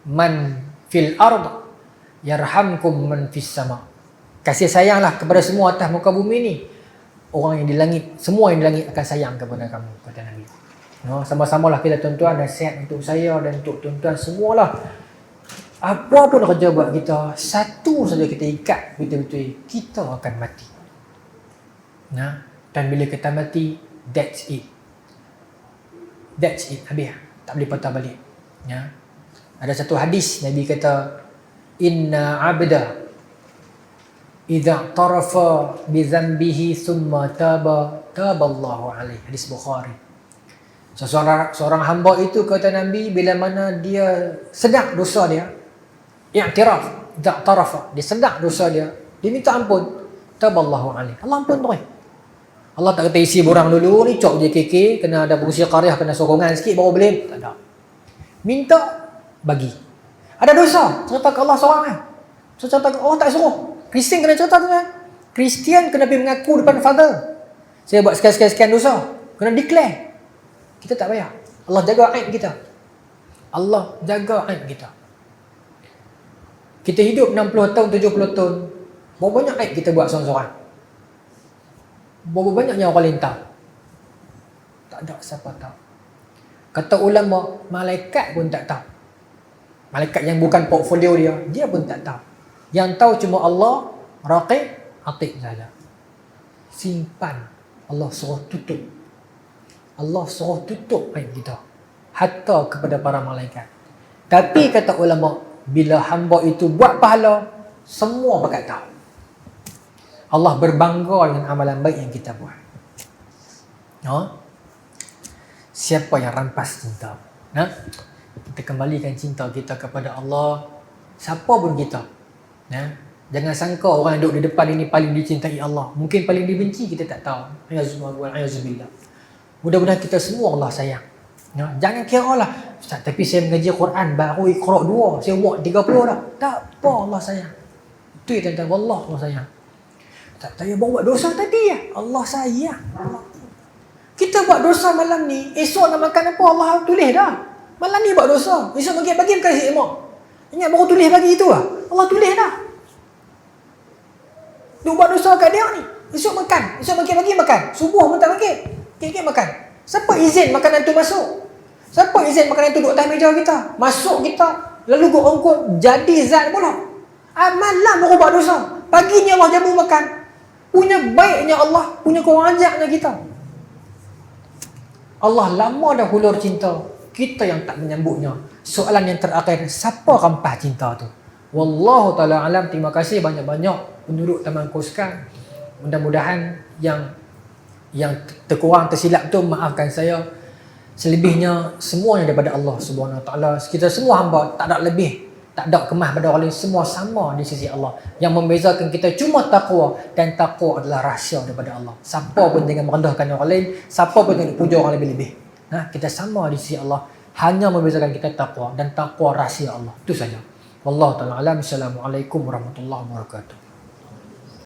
man fil ard yarhamkum man fis sama. Kasih sayanglah kepada semua atas muka bumi ni. Orang yang di langit, semua yang di langit akan sayang kepada kamu, kata Nabi. Sama-samalah kita, tuan-tuan, nasihat untuk saya dan untuk tuan-tuan semualah. Apa pun kerja buat kita, satu saja kita ikat betul-betul, kita akan mati. Dan bila kita mati, that's it. Habis. Tak boleh patah balik. Ada satu hadis Nabi kata, inna abda idza tarafa bi dhanbihi thumma taballahu alaihi. Hadis Bukhari. Seorang hamba itu, kata Nabi, bila mana dia sedar dosa dia, i'tiraf, idza tarafa, dia sedar dosa dia minta ampun, taballahu alaihi, Allah ampun terus. Allah tak kata isi borang dulu ni, cok je keke, kena ada fungsi qaryah, kena sokongan sikit baru boleh. Tak ada. Minta, bagi. Ada dosa, cerita ke Allah seorang kan. Cerita ke Allah tak suruh. Kristian kena cerita tu kan. Kristian kena pergi mengaku depan father, saya buat sekian dosa. Kena declare. Kita tak payah. Allah jaga aib kita. Allah jaga aib kita. Kita hidup 60 tahun, 70 tahun. Berapa banyak aib kita buat seorang-seorang? Berapa banyak yang orang lain tahu? Tak ada siapa tahu. Kata ulama, malaikat pun tak tahu. Malaikat yang bukan portfolio dia pun tak tahu. Yang tahu cuma Allah, Raqib, Atid saja. Simpan. Allah suruh tutup. Allah suruh tutup aib kita. Hatta kepada para malaikat. Tapi kata ulama, bila hamba itu buat pahala, semua bakat tahu. Allah berbangga dengan amalan baik yang kita buat. Siapa yang rampas cinta? Kita kembalikan cinta kita kepada Allah. Siapa pun kita. Jangan sangka orang yang duduk di depan ini paling dicintai Allah. Mungkin paling dibenci, kita tak tahu. Ayazubillah. Mudah-mudahan kita semua Allah sayang. Jangan kira lah, Ustaz, tapi saya mengaji Quran baru Iqra 2, saya buat 30 dah. Tak apa, Allah sayang. Itu yang tuan-tuan, wallah Allah sayang. Tak saya buat dosa tadi ya, Allah sayang. Kita buat dosa malam ni, esok nak makan apa Allah tulis dah. Malam ni buat dosa, esok bagi bukan si emak. Ingat baru tulis bagi itu lah. Allah tulis dah. Dia buat dosa kat dia ni. Esok makan, esok bagi makan. Subuh pun tak bagi. Kek makan. Siapa izin makanan tu masuk? Siapa izin makanan tu duduk atas meja kita? Masuk kita, lalu ongkot jadi zat pula. Malam baru buat dosa. Pagi ni Allah jamu makan. Punya baiknya Allah, punya kurang ajarnya kita. Allah lama dah hulur cinta. Kita yang tak menyambutnya. Soalan yang terakhir, siapa rampas cinta tu? Wallahu ta'ala alam. Terima kasih banyak-banyak penduduk Taman Koskar. Mudah-mudahan yang terkurang tersilap tu maafkan saya. Selebihnya semuanya daripada Allah Subhanahu Wa Taala. Kita semua hamba, tak ada lebih, tak ada kemah pada orang lain, semua sama di sisi Allah. Yang membezakan kita cuma takwa, dan takwa adalah rahsia daripada Allah. Siapa pun jangan merendahkan orang lain, siapa pun jangan puja orang lebih-lebih. Kita sama di sisi Allah. Hanya membezakan kita takwa, dan takwa rahsia Allah. Itu saja. Wallahu ta'ala alam. Assalamualaikum warahmatullahi wabarakatuh.